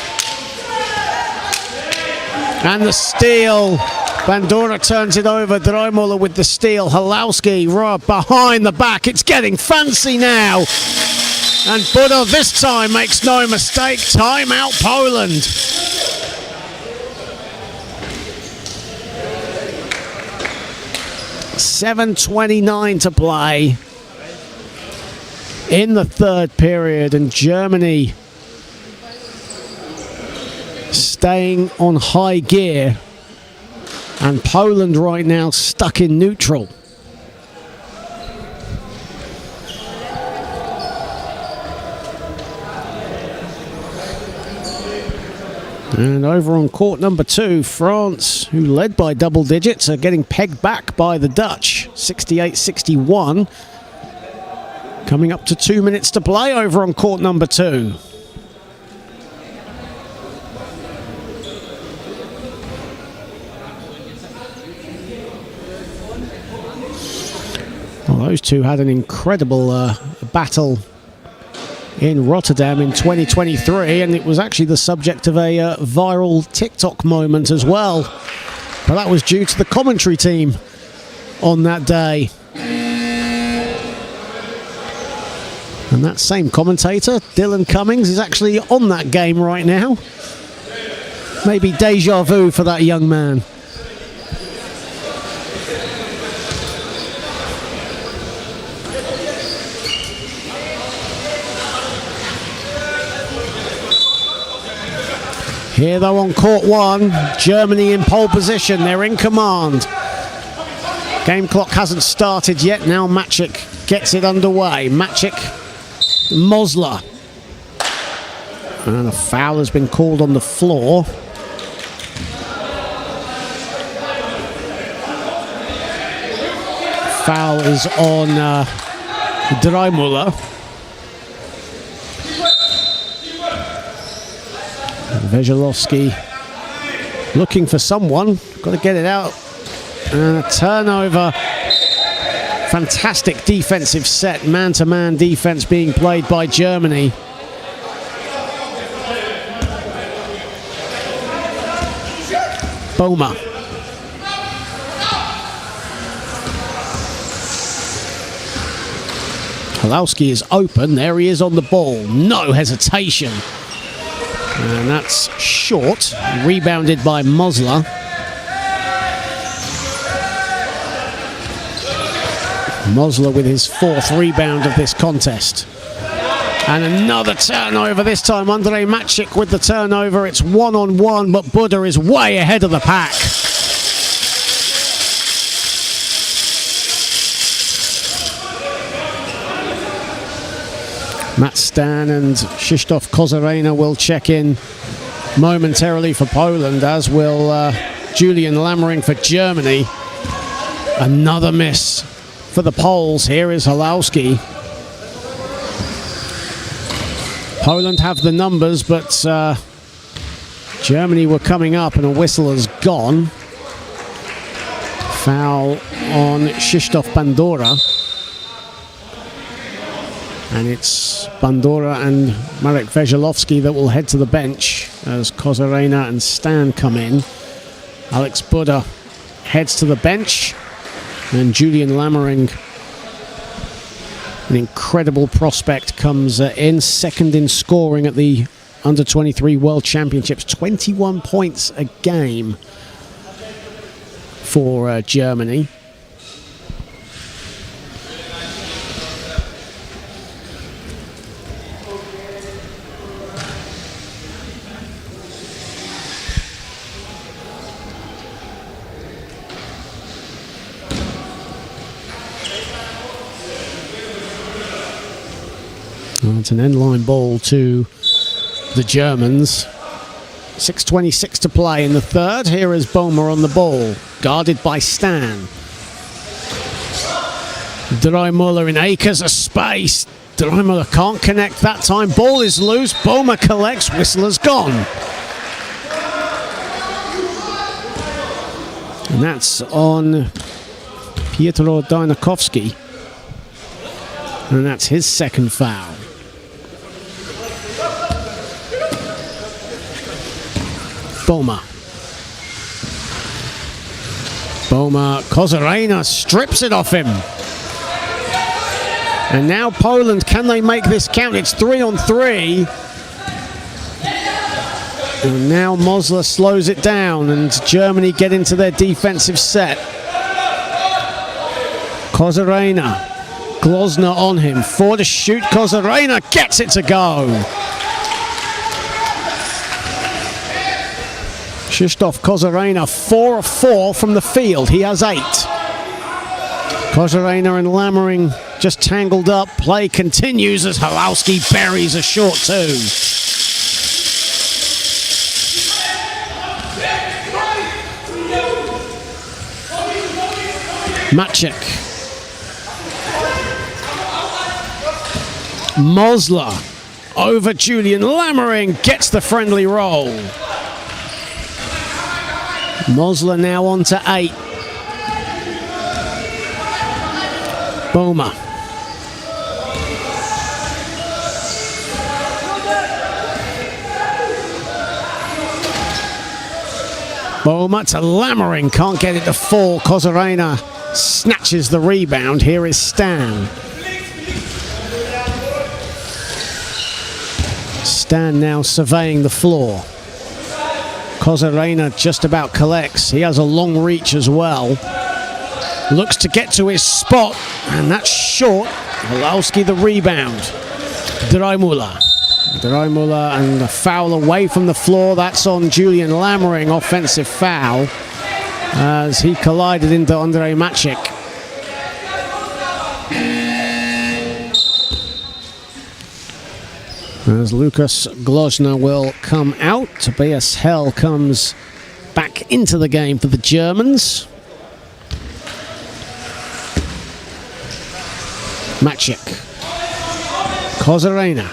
And the steal. Bandura turns it over. Drymöller with the steal. Halowski right behind the back. It's getting fancy now. And Buda this time makes no mistake. Timeout Poland. .7:29 to play in the third period, and Germany staying on high gear, and Poland right now stuck in neutral. And over on court number 2, France, who led by double digits, are getting pegged back by the Dutch, 68-61. Coming up to 2 minutes to play over on court number 2. Well, those two had an incredible battle in Rotterdam in 2023, and it was actually the subject of a viral TikTok moment as well. But that was due to the commentary team on that day. And that same commentator, Dylan Cummings, is actually on that game right now. Maybe deja vu for that young man. Here though on court 1, Germany in pole position, they're in command. Game clock hasn't started yet, now Maciek gets it underway. Maciek, Mosler. And a foul has been called on the floor. Foul is on Drymöller. Veselowski looking for someone, got to get it out. And a turnover. Fantastic defensive set, man-to-man defense being played by Germany. Boma. Halowski is open, there he is on the ball, no hesitation. And that's short, rebounded by Mosler. Mosler with his 4th rebound of this contest. And another turnover, this time Andrej Maciek with the turnover. It's 1-on-1, but Buda is way ahead of the pack. Matt Stan and Krzysztof Kozarena will check in momentarily for Poland, as will Julian Lammering for Germany. Another miss for the Poles. Here is Halowski. Poland have the numbers, but Germany were coming up and a whistle has gone. Foul on Krzysztof Bandura. And it's Bandura and Marek Veselowski that will head to the bench as Kozarena and Stan come in. Alex Buda heads to the bench. And Julian Lammering, an incredible prospect, comes in second in scoring at the Under-23 World Championships. 21 points a game for Germany. Well, it's an end-line ball to the Germans. 6:26 to play in the third. Here is Boma on the ball, guarded by Stan. Drymöller in acres of space. Drymöller can't connect that time. Ball is loose. Boma collects. Whistle has gone. And that's on Pietro Dynakowski. And that's his second foul. Boma. Kozarena strips it off him. And now Poland, can they make this count? It's 3-on-3. And now Mosler slows it down and Germany get into their defensive set. Kozarena, Glosner on him, 4 to shoot. Kozarena gets it to go. Krzysztof Kozarena, 4 of 4 from the field. He has 8. Kozarena and Lammering just tangled up. Play continues as Halowski buries a short 2. Maciek. Mosler over Julian Lammering, gets the friendly roll. Mosler now on to 8. Boma. Boma to Lammering, can't get it to fall. Kozarena snatches the rebound. Here is Stan. Stan now surveying the floor. Kozarena just about collects. He has a long reach as well. Looks to get to his spot, and that's short. Halowski the rebound. Dreimula and a foul away from the floor. That's on Julian Lammering, offensive foul, as he collided into Andrzej Maciek. As Lukas Glosner will come out, Tobias Hell comes back into the game for the Germans. Maciek. Kozarena.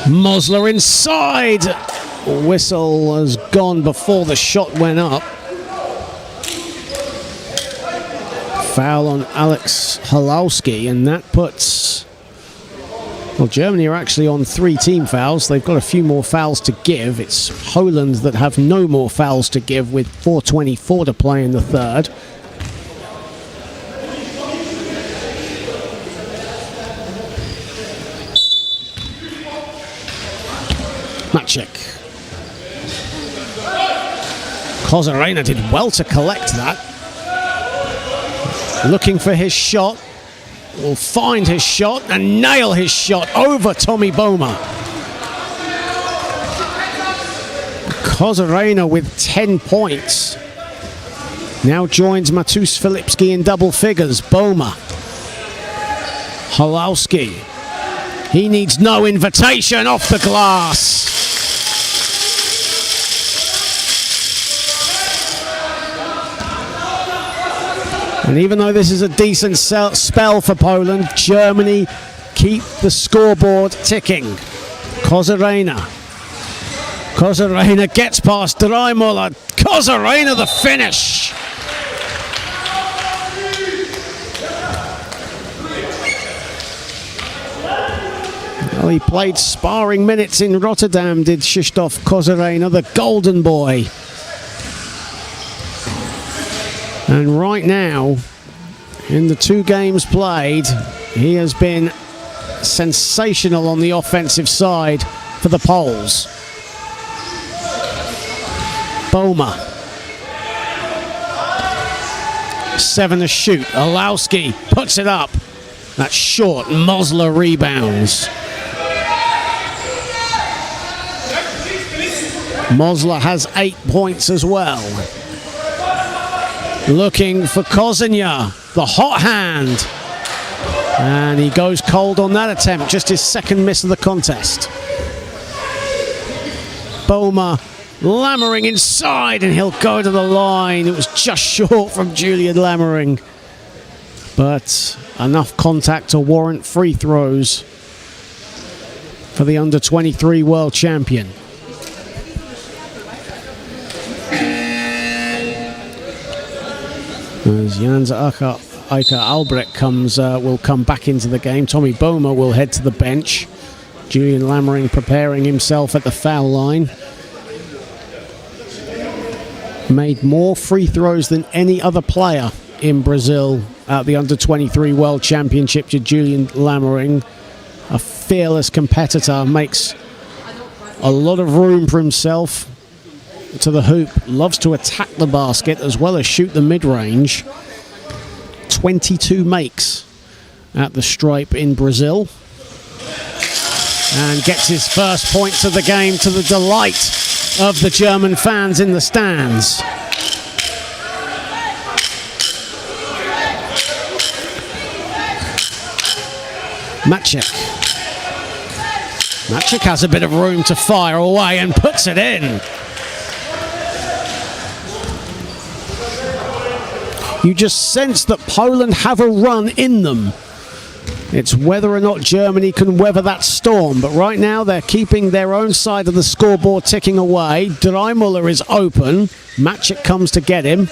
Mosler inside. Whistle has gone before the shot went up. Foul on Alex Halowski, and that puts... Well, Germany are actually on 3 team fouls. They've got a few more fouls to give. It's Poland that have no more fouls to give with 4:24 to play in the third. Maciek. Kozarena did well to collect that. Looking for his shot. Will find his shot and nail his shot over Tommy Boma. Kozarena with 10 points. Now joins Matus Filipski in double figures. Boma. Halowski. He needs no invitation, off the glass. And even though this is a decent spell for Poland, Germany keep the scoreboard ticking. Kozarena gets past Dreimula. Kozarena the finish. Well, he played sparring minutes in Rotterdam, did Krzysztof Kozarena, the golden boy. And right now, in the 2 games played, he has been sensational on the offensive side for the Poles. Boma. 7 to shoot. Halowski puts it up. That's short. Mosler rebounds. Mosler has 8 points as well. Looking for Kozania, the hot hand. And he goes cold on that attempt, just his second miss of the contest. Boma, Lammering inside, and he'll go to the line. It was just short from Julian Lammering. But enough contact to warrant free throws for the under-23 world champion. As Jans Eicher Albrecht will come back into the game. Tommy Boma will head to the bench. Julian Lammering preparing himself at the foul line. made more free throws than any other player in Brazil at the Under-23 World Championship to Julian Lammering. A fearless competitor, makes a lot of room for himself to the hoop, loves to attack the basket as well as shoot the mid-range. 22 makes at the stripe in Brazil. And gets his first points of the game to the delight of the German fans in the stands. Maciek has a bit of room to fire away and puts it in. You just sense that Poland have a run in them. It's whether or not Germany can weather that storm. But right now they're keeping their own side of the scoreboard ticking away. Dreimüller is open. Maciek comes to get him.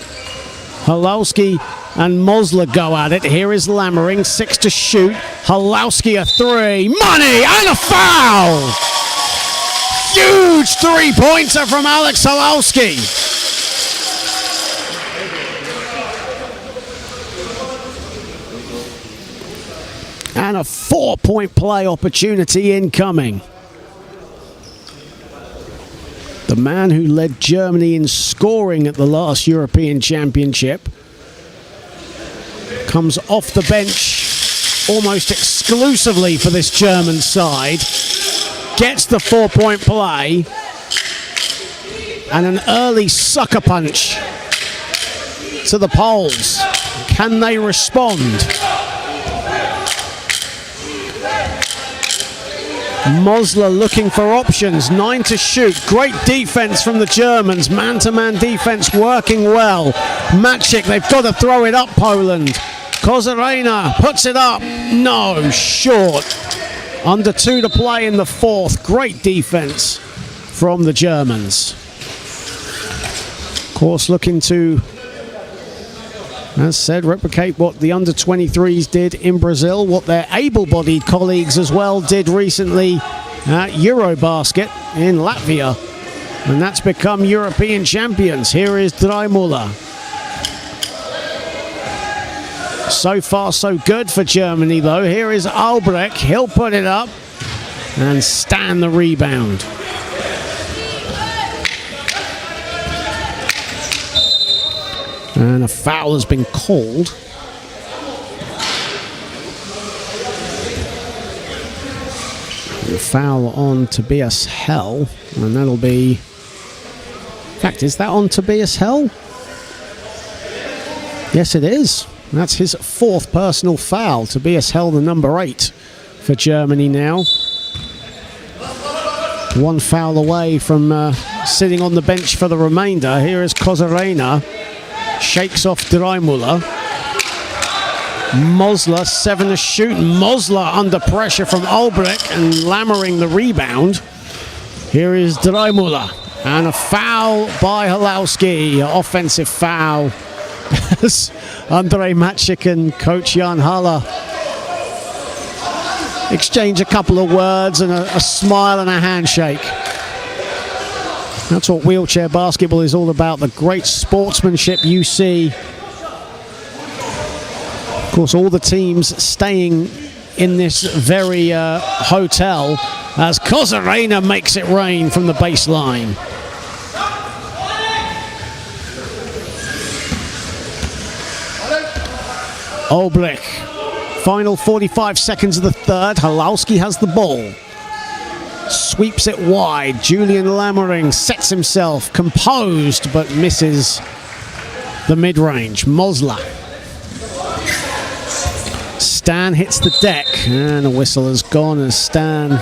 Halowski and Mosler go at it. Here is Lammering, 6 to shoot. Halowski a 3. Money and a foul! Huge three-pointer from Alex Halowski. And a 4-point play opportunity incoming. The man who led Germany in scoring at the last European Championship comes off the bench almost exclusively for this German side. Gets the 4-point play. And an early sucker punch to the Poles. Can they respond? Mosler looking for options, 9 to shoot. Great defense from the Germans. Man-to-man defense working well. Maciek, they've got to throw it up, Poland. Kozarena puts it up. No, short. Under 2 to play in the fourth. Great defense from the Germans. Of course, looking to, as said, replicate what the under-23s did in Brazil, what their able-bodied colleagues as well did recently at Eurobasket in Latvia. And that's become European champions. Here is Dreimüller. So far, so good for Germany, though. Here is Albrecht. He'll put it up and stand the rebound. And a foul has been called. A foul on Tobias Hell. And that'll be... In fact, is that on Tobias Hell? Yes, it is. That's his 4th personal foul. Tobias Hell, the number 8 for Germany now. 1 foul away from sitting on the bench for the remainder. Here is Kozarena. Shakes off Dreimüller. Mosler, 7 to shoot. Mosler under pressure from Albrecht and Lammering the rebound. Here is Dreimüller. And a foul by Halowski. Offensive foul. As Andrej Maciek and coach Jan Haller exchange a couple of words and a smile and a handshake. That's what wheelchair basketball is all about, the great sportsmanship you see. Of course, all the teams staying in this very hotel as Kozarena makes it rain from the baseline. Albrecht, final 45 seconds of the third. Halowski has the ball. Sweeps it wide. Julian Lammering sets himself, composed, but misses the mid-range. Mosler. Stan hits the deck, and a whistle has gone as Stan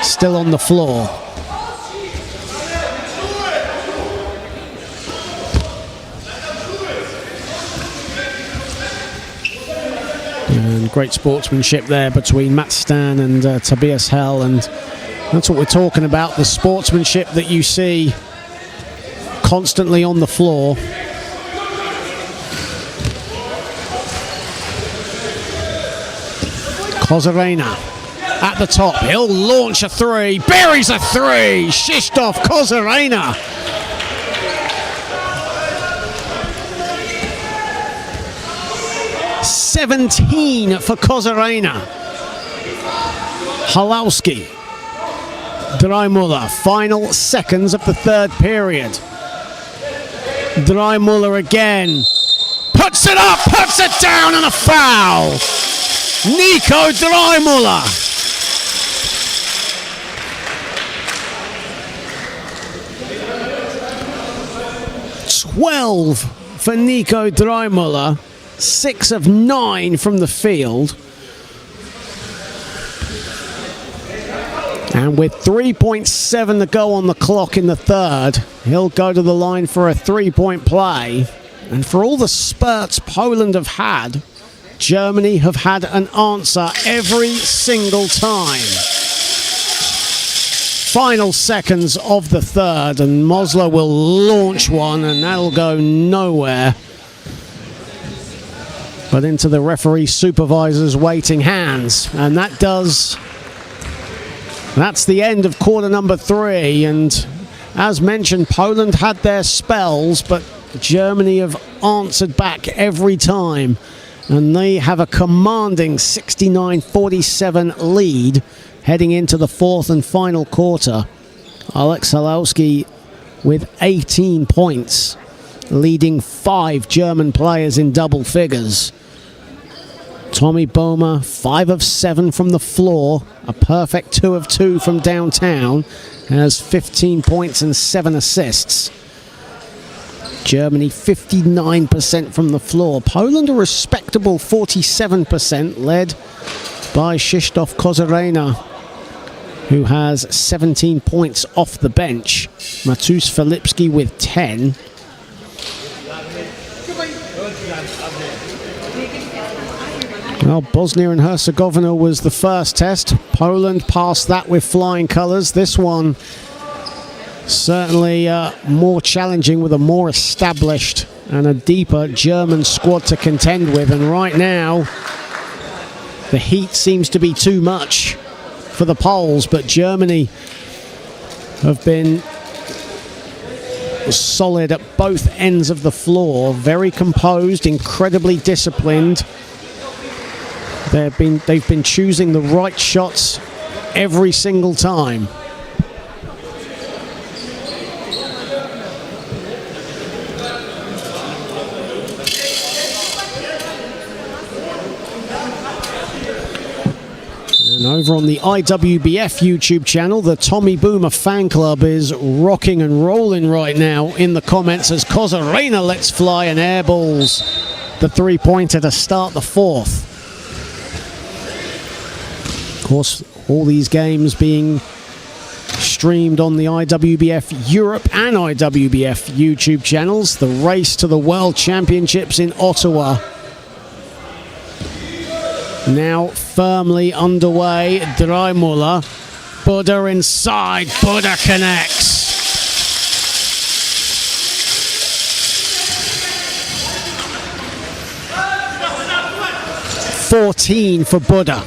still on the floor. And great sportsmanship there between Matt Stan and Tobias Hell, and that's what we're talking about, the sportsmanship that you see constantly on the floor. Kozarena at the top, he'll launch a 3, buries a 3, Krzysztof Kozarena. 17 for Kozarena. Halowski. Dreimuller, final seconds of the third period. Dreimuller again. Puts it up, puts it down, and a foul. Nico Dreimuller. 12 for Nico Dreimuller, 6 of 9 from the field. And with 3.7 to go on the clock in the third, he'll go to the line for a three-point play. And for all the spurts Poland have had, Germany have had an answer every single time. Final seconds of the third, and Mosler will launch one, and that'll go nowhere. But into the referee supervisor's waiting hands. And that's the end of quarter number 3. And as mentioned, Poland had their spells, but Germany have answered back every time. And they have a commanding 69-47 lead heading into the fourth and final quarter. Alex Halowski with 18 points, leading 5 German players in double figures. Tommy Boehmer, 5 of 7 from the floor, a perfect 2 of 2 from downtown, has 15 points and 7 assists. Germany 59% from the floor. Poland a respectable 47%, led by Krzysztof Kozarena, who has 17 points off the bench. Matus Filipski with 10. Well, Bosnia and Herzegovina was the first test. Poland passed that with flying colours. This one certainly more challenging, with a more established and a deeper German squad to contend with. And right now, the heat seems to be too much for the Poles, but Germany have been solid at both ends of the floor, very composed, incredibly disciplined. They've been choosing the right shots every single time. And over on the IWBF YouTube channel, the Tommy Boomer fan club is rocking and rolling right now in the comments as Kozarena lets fly and airballs the three-pointer to start the fourth. Of course, all these games being streamed on the IWBF Europe and IWBF YouTube channels. The race to the World Championships in Ottawa now firmly underway. Dreimuller, Buddha inside, Buddha connects. (14 for Buddha.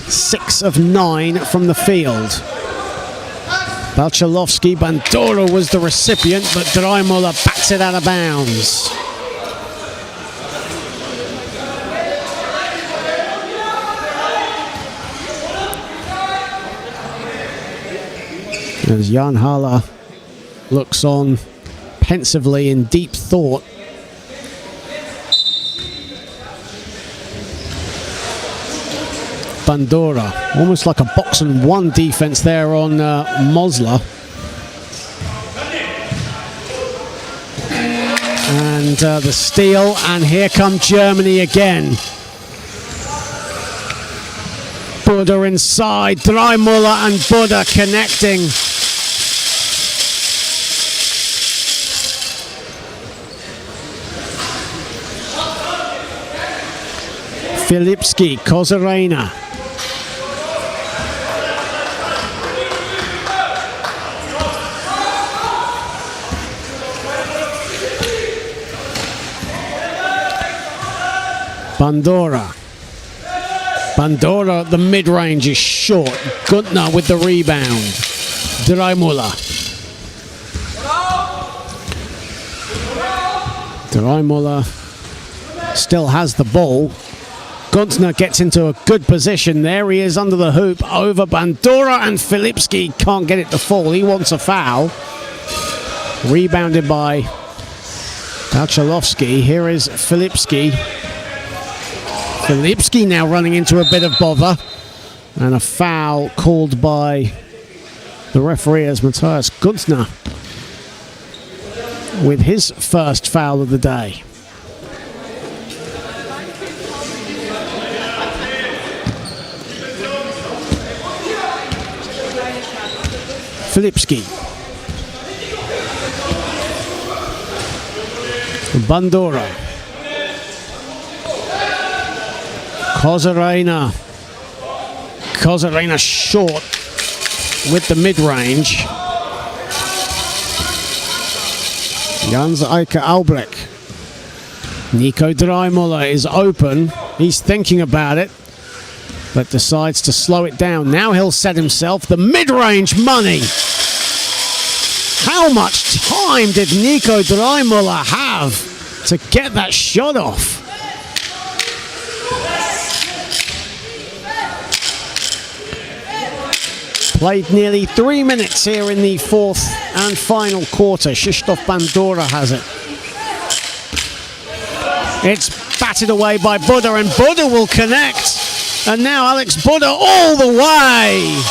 6 of 9 from the field. Balchalovsky, Bandura was the recipient, but Dreimuller bats it out of bounds. As Jan Haller looks on pensively in deep thought. Bandura, almost like a box and one defense there on Mosler. And the steal, and here come Germany again. Buddha inside, Dreimuller and Buddha connecting. Filipski, Kozarena. Bandura, the mid-range is short. Guntner with the rebound. Dreimuller. Dreimuller still has the ball. Guntner gets into a good position. There he is under the hoop over Bandura, and Filipski can't get it to fall. He wants a foul. Rebounded by Balchalovsky. Here is Filipski. Filipski now running into a bit of bother. And a foul called by the referee as Matthias Guntner with his first foul of the day. Filipski. Bandura. Kozarena. Kozarena short with the mid-range. Jans Eike Albrecht. Nico Dreimuller is open. He's thinking about it, but decides to slow it down. Now he'll set himself the mid-range money. How much time did Nico Dreimuller have to get that shot off? Played nearly 3 minutes here in the fourth and final quarter. Krzysztof Bandura has it. It's batted away by Buddha, and Buddha will connect. And now Alex Buddha all the way.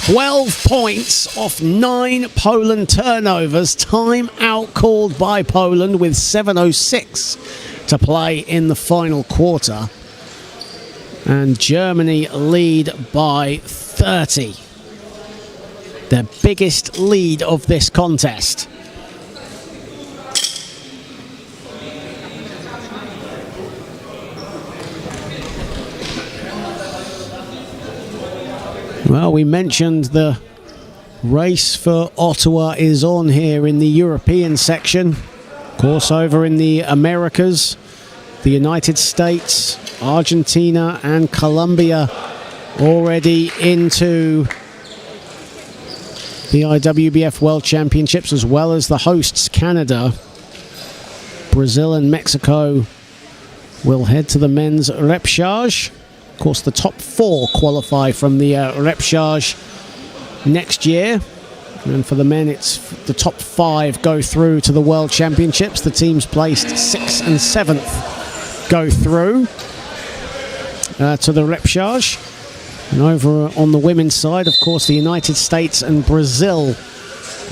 "12 points off 9 Poland turnovers. Time out called by Poland with 7:06 to play in the final quarter. And Germany lead by 30. Their biggest lead of this contest. Well, we mentioned the race for Ottawa is on here in the European section. Of course, over in the Americas, the United States, Argentina and Colombia already into the IWBF World Championships, as well as the hosts Canada. Brazil and Mexico will head to the men's repechage. Of course, the top 4 qualify from the repechage next year. And for the men, it's the top 5 go through to the World Championships. The teams placed 6th and 7th go through to the repechage. And over on the women's side, of course, the United States and Brazil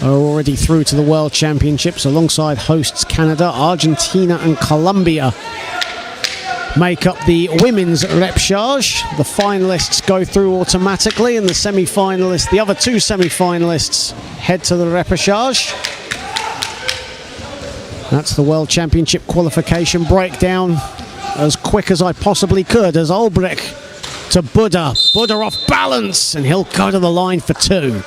are already through to the World Championships, alongside hosts Canada, Argentina and Colombia make up the women's repechage. The finalists go through automatically, and the semi-finalists, the other 2 semi-finalists, head to the repechage. That's the World Championship qualification breakdown as quick as I possibly could, as Albrecht to Buddha. Buddha off balance, and he'll go to the line for 2.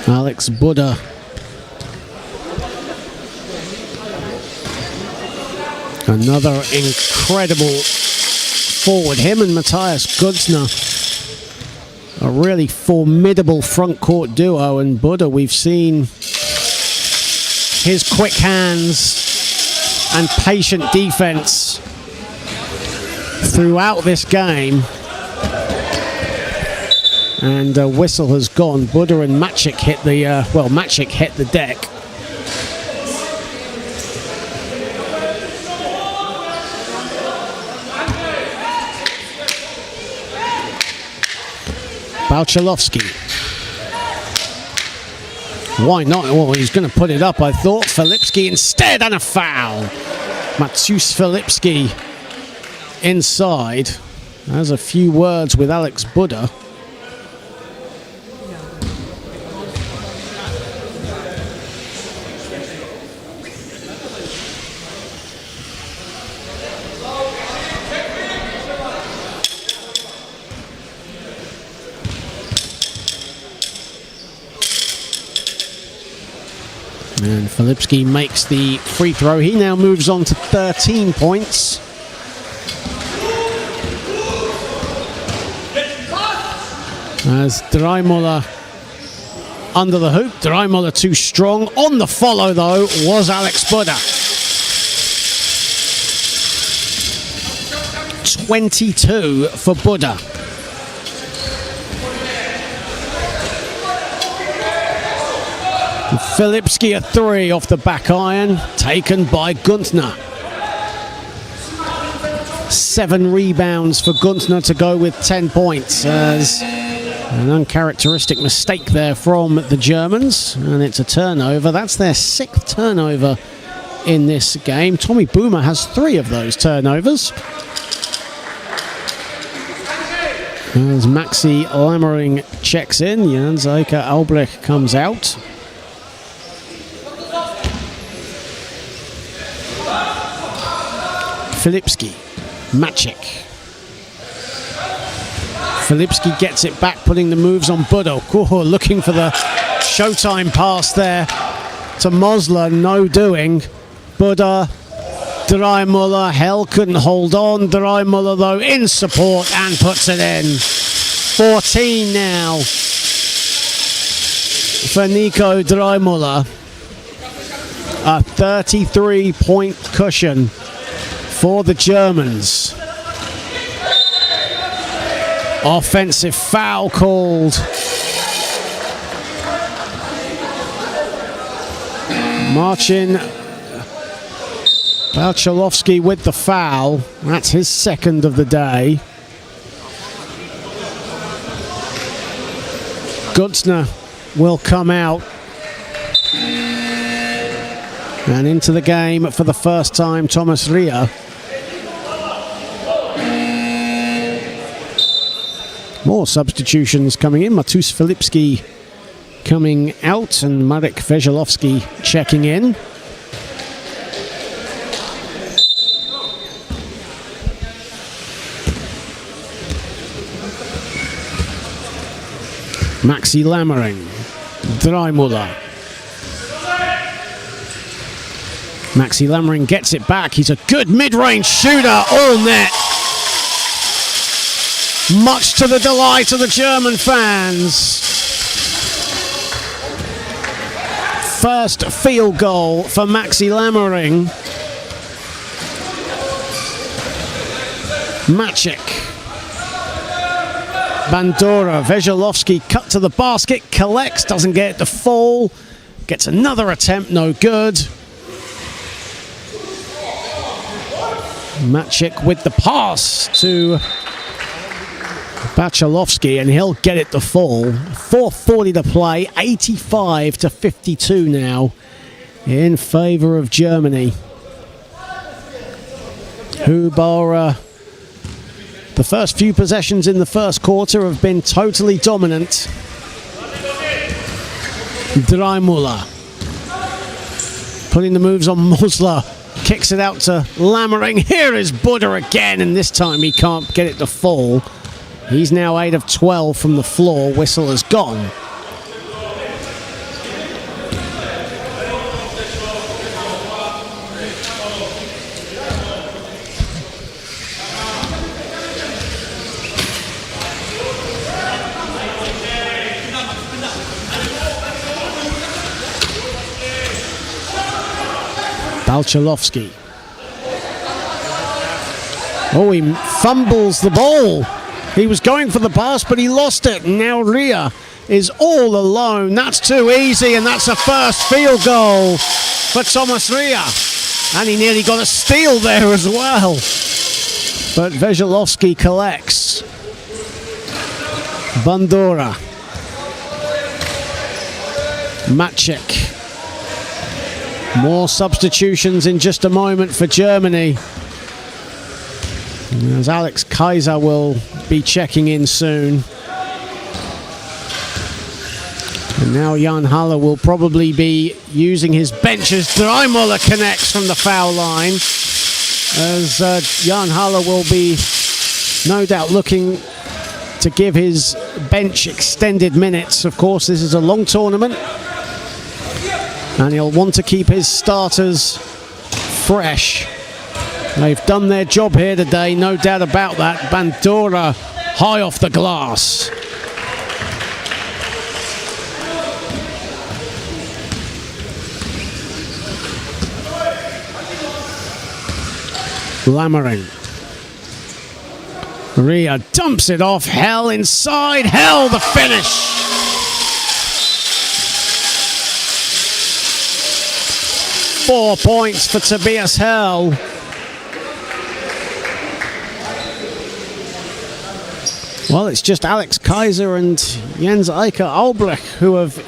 Alex Buddha. Another incredible forward. Him and Matthias Guntner, a really formidable front court duo. And Buddha, we've seen his quick hands and patient defense throughout this game. And a whistle has gone. Buddha and Maciek hit the Maciek hit the deck. Balchalovsky. Why not? Well, he's going to put it up, I thought. Filipski instead, and a foul. Maciusz Filipski inside. Has a few words with Alex Buddha. And Filipski makes the free throw. He now moves on to 13 points. As Dreimuller under the hoop. Dreimuller too strong. On the follow, though, was Alex Buddha. 22 for Buddha. Filipski a three off the back iron, taken by Guntner. 7 rebounds for Guntner to go with 10 points. As an uncharacteristic mistake there from the Germans, and it's a turnover. That's their 6th turnover in this game. Tommy Boomer has 3 of those turnovers. As Maxi Lammering checks in, Jans-Åke Albrecht comes out. Filipski, Maciek. Filipski gets it back, putting the moves on Buddha. Looking for the showtime pass there to Mosler, no doing. Buddha, Dreimuller, Hell couldn't hold on. Dreimuller, though, in support and puts it in. 14 now for Nico Dreimuller. A 33-point cushion for the Germans. Offensive foul called. Marcin Balchalovsky with the foul. That's his 2nd of the day. Guntner will come out. And into the game for the first time, Thomas Ria. More substitutions coming in. Matus Filipski coming out and Marek Veselovsky checking in. Maxi Lammering, Dreimuller. Maxi Lammering gets it back. He's a good mid-range shooter, all net. Much to the delight of the German fans. First field goal for Maxi Lammering. Maciek. Bandura, Veselovsky cut to the basket, collects, doesn't get it to fall. Gets another attempt, no good. Maciek with the pass to Bachalovsky, and he'll get it to fall. 4:40 to play, 85-52 now in favour of Germany. Huber, the first few possessions in the first quarter have been totally dominant. Dreimuller putting the moves on Mosler. Kicks it out to Lammering. Here is Buddha again, and this time he can't get it to fall. He's now 8 of 12 from the floor. Whistle has gone. Balchalovsky. Oh, he fumbles the ball. He was going for the pass, but he lost it. And now Ria is all alone. That's too easy, and that's a first field goal for Thomas Ria. And he nearly got a steal there as well. But Veselovsky collects. Bandura. Maciek. More substitutions in just a moment for Germany, as Alex Kaiser will be checking in soon. And now Jan Haller will probably be using his bench as Dreimuller connects from the foul line, as Jan Haller will be no doubt looking to give his bench extended minutes. Of course, this is a long tournament. And he'll want to keep his starters fresh. They've done their job here today, no doubt about that. Bandura high off the glass. Lammering. Ria dumps it off. Hell inside. Hell, the finish. Four points for Tobias Hell. Well, it's just Alex Kaiser and Jens Eicher Albrecht who have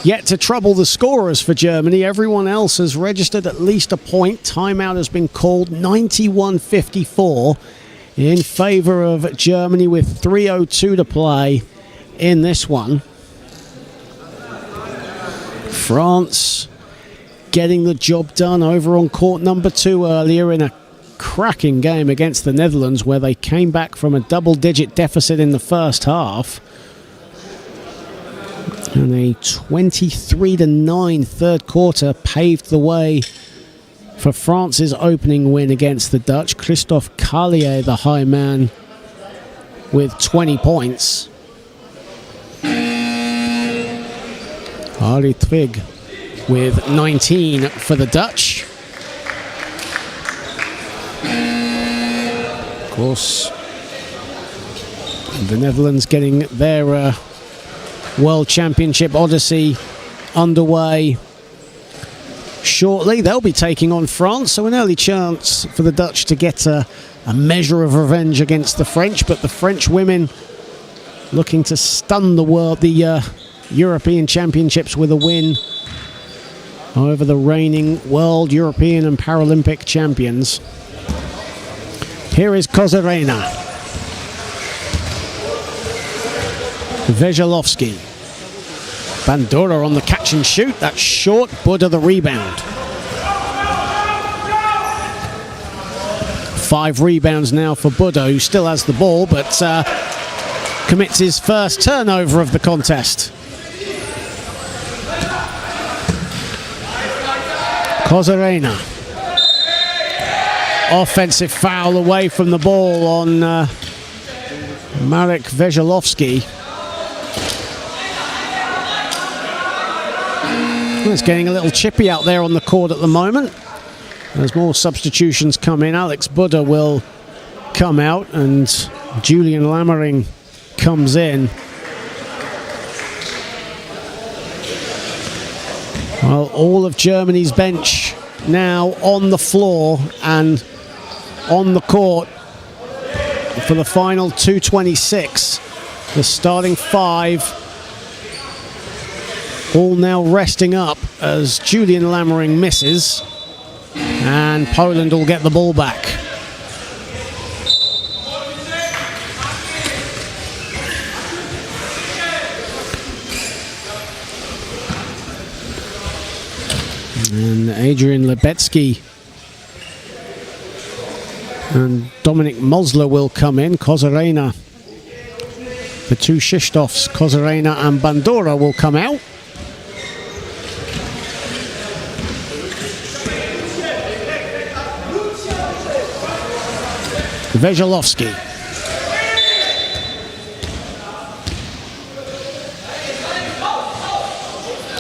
yet to trouble the scorers for Germany. Everyone else has registered at least a point. Timeout has been called, 91-54 in favour of Germany with 3:02 to play in this one. France getting the job done over on court number 2 earlier in a cracking game against the Netherlands, where they came back from a double-digit deficit in the first half. And a 23-9 third quarter paved the way for France's opening win against the Dutch. Christophe Carlier, the high man, with 20 points. Harry Trigg with 19 for the Dutch. Of course, the Netherlands getting their World Championship Odyssey underway shortly. They'll be taking on France, so an early chance for the Dutch to get a measure of revenge against the French, but the French women looking to stun the European Championships with a win over the reigning World, European and Paralympic champions. Here is Kozarena. Veselovsky. Bandura on the catch and shoot. That's short. Buddha the rebound. 5 rebounds now for Buddha, who still has the ball, but commits his first turnover of the contest. Kozarena. Offensive foul away from the ball on Marek Veselovsky. It's getting a little chippy out there on the court at the moment. As more substitutions come in, Alex Buddha will come out and Julian Lammering comes in. Well, all of Germany's bench now on the floor and on the court for the final 2:26. The starting 5 all now resting up as Julian Lammering misses, and Poland will get the ball back. And Adrian Lebetsky and Dominik Mosler will come in. Kozarena, the two Krzysztofs, Kozarena and Bandura will come out. Veselovsky.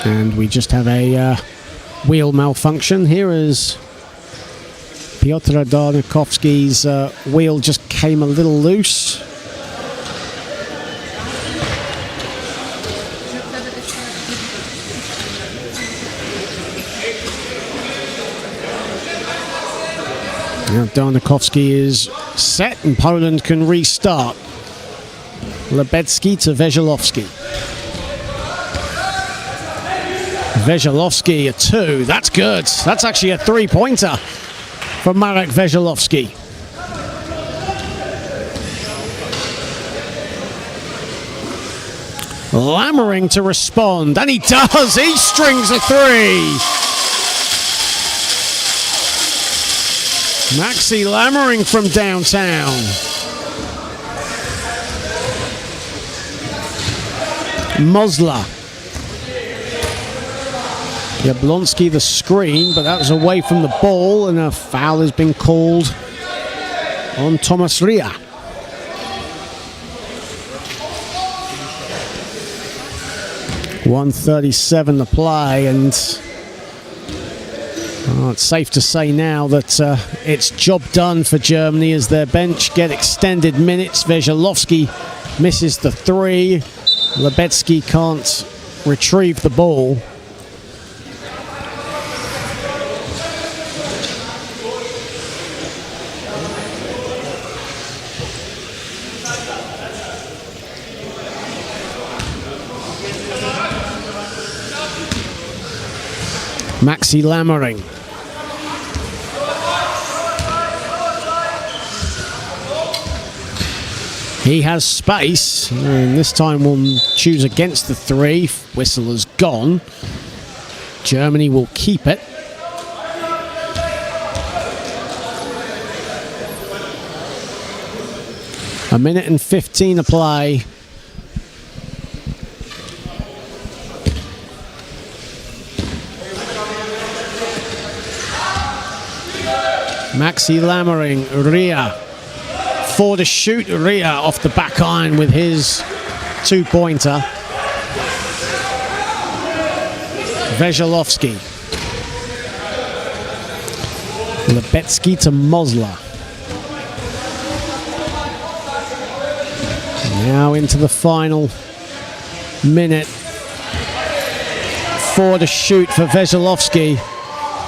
And we just have a wheel malfunction. Here is Piotr Darnikovsky's wheel just came a little loose. Now Darnikovsky is set and Poland can restart. Lebetsky to Veselovsky. Veselovsky a 2. That's good. That's actually a 3-pointer for Marek Veselovsky. Lammering to respond, and he does. He strings a 3. Maxi Lammering from downtown. Mosler. Jablonski the screen, but that was away from the ball, and a foul has been called on Thomas Ria. .137 to play, and it's safe to say now that it's job done for Germany as their bench get extended minutes. Veselovsky misses the three. Lebetsky can't retrieve the ball. Maxi Lammering. He has space, and this time will choose against the three. Whistle has gone. Germany will keep it. A minute and 15 to play. Maxi Lammering, Ria. 4 to shoot, Ria off the back iron with his two-pointer. Veselovsky. Lebetsky to Mosler. Now into the final minute. 4 to shoot for Veselovsky.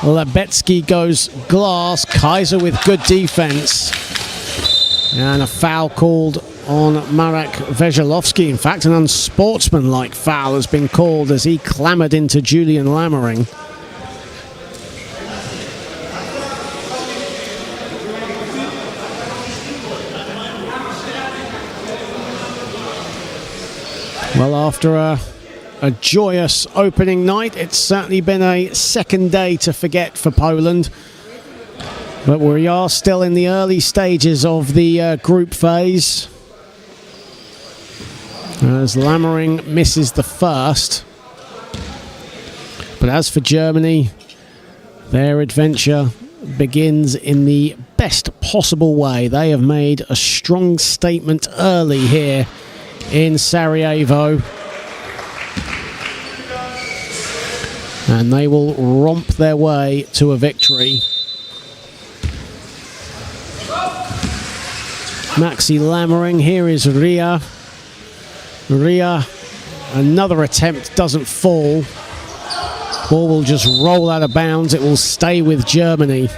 Lebetsky goes glass. Kaiser with good defense. And a foul called on Marek Veselovsky. In fact, an unsportsmanlike foul has been called as he clambered into Julian Lammering. Well, after a joyous opening night, it's certainly been a second day to forget for Poland. But we are still in the early stages of the group phase. As Lammering misses the first. But as for Germany, their adventure begins in the best possible way. They have made a strong statement early here in Sarajevo. And they will romp their way to a victory. Maxi Lammering, here is Ria. Ria, another attempt doesn't fall. Ball will just roll out of bounds. It will stay with Germany.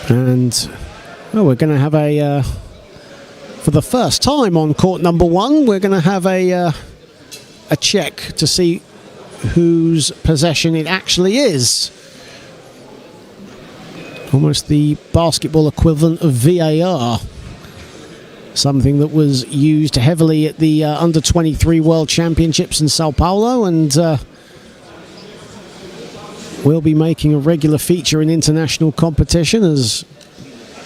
And we're going to have for the first time on court number one, we're going to have a check to see whose possession it actually is. Almost the basketball equivalent of VAR. Something that was used heavily at the Under-23 World Championships in Sao Paulo, and will be making a regular feature in international competition as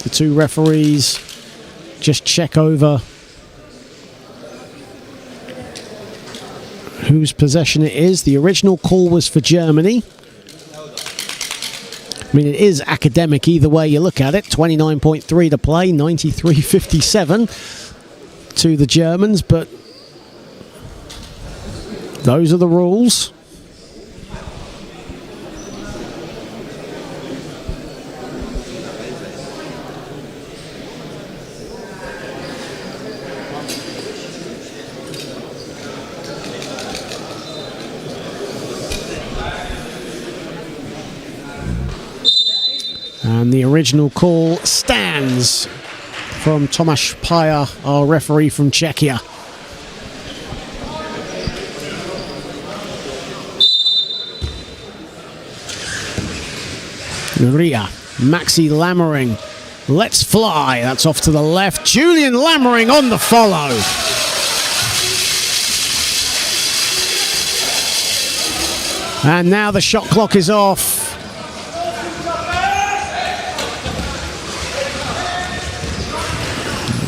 the two referees just check over whose possession it is. The original call was for Germany. I mean, it is academic either way you look at it. 29.3 to play, 93-57 to the Germans, but those are the rules. And the original call stands from Tomáš Paja, our referee from Czechia. Ria, Maxi Lammering, let's fly. That's off to the left. Julian Lammering on the follow. And now the shot clock is off.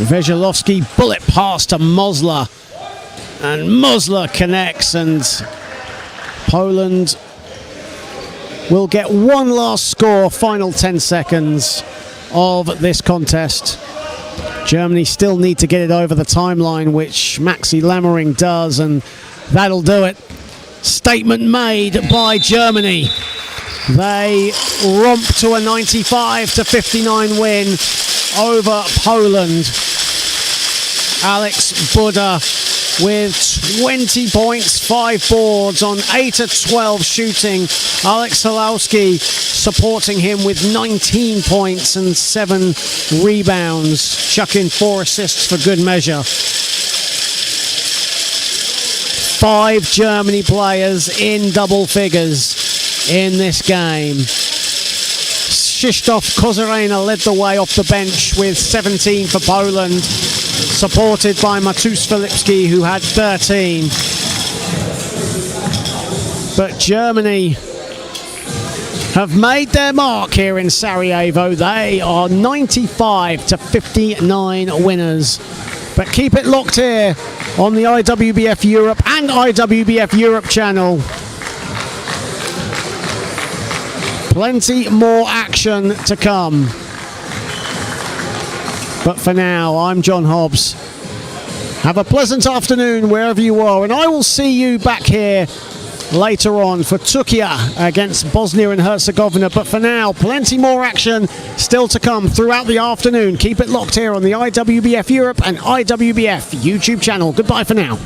Veselovsky bullet pass to Mosler. And Mosler connects, and Poland will get one last score, final 10 seconds of this contest. Germany still need to get it over the timeline, which Maxi Lammering does, and that'll do it. Statement made by Germany. They romp to a 95-59 win over Poland. Alex Buda with 20 points, 5 boards on 8 of 12 shooting. Alex Halowski supporting him with 19 points and 7 rebounds, chucking 4 assists for good measure. 5 Germany players in double figures in this game. Krzysztof Kozyrena led the way off the bench with 17 for Poland, supported by Matus Filipski, who had 13. But Germany have made their mark here in Sarajevo. They are 95-59 winners. But keep it locked here on the IWBF Europe and IWBF Europe channel. Plenty more action to come. But for now, I'm John Hobbs. Have a pleasant afternoon wherever you are, and I will see you back here later on for Turkey against Bosnia and Herzegovina. But for now, plenty more action still to come throughout the afternoon. Keep it locked here on the IWBF Europe and IWBF YouTube channel. Goodbye for now.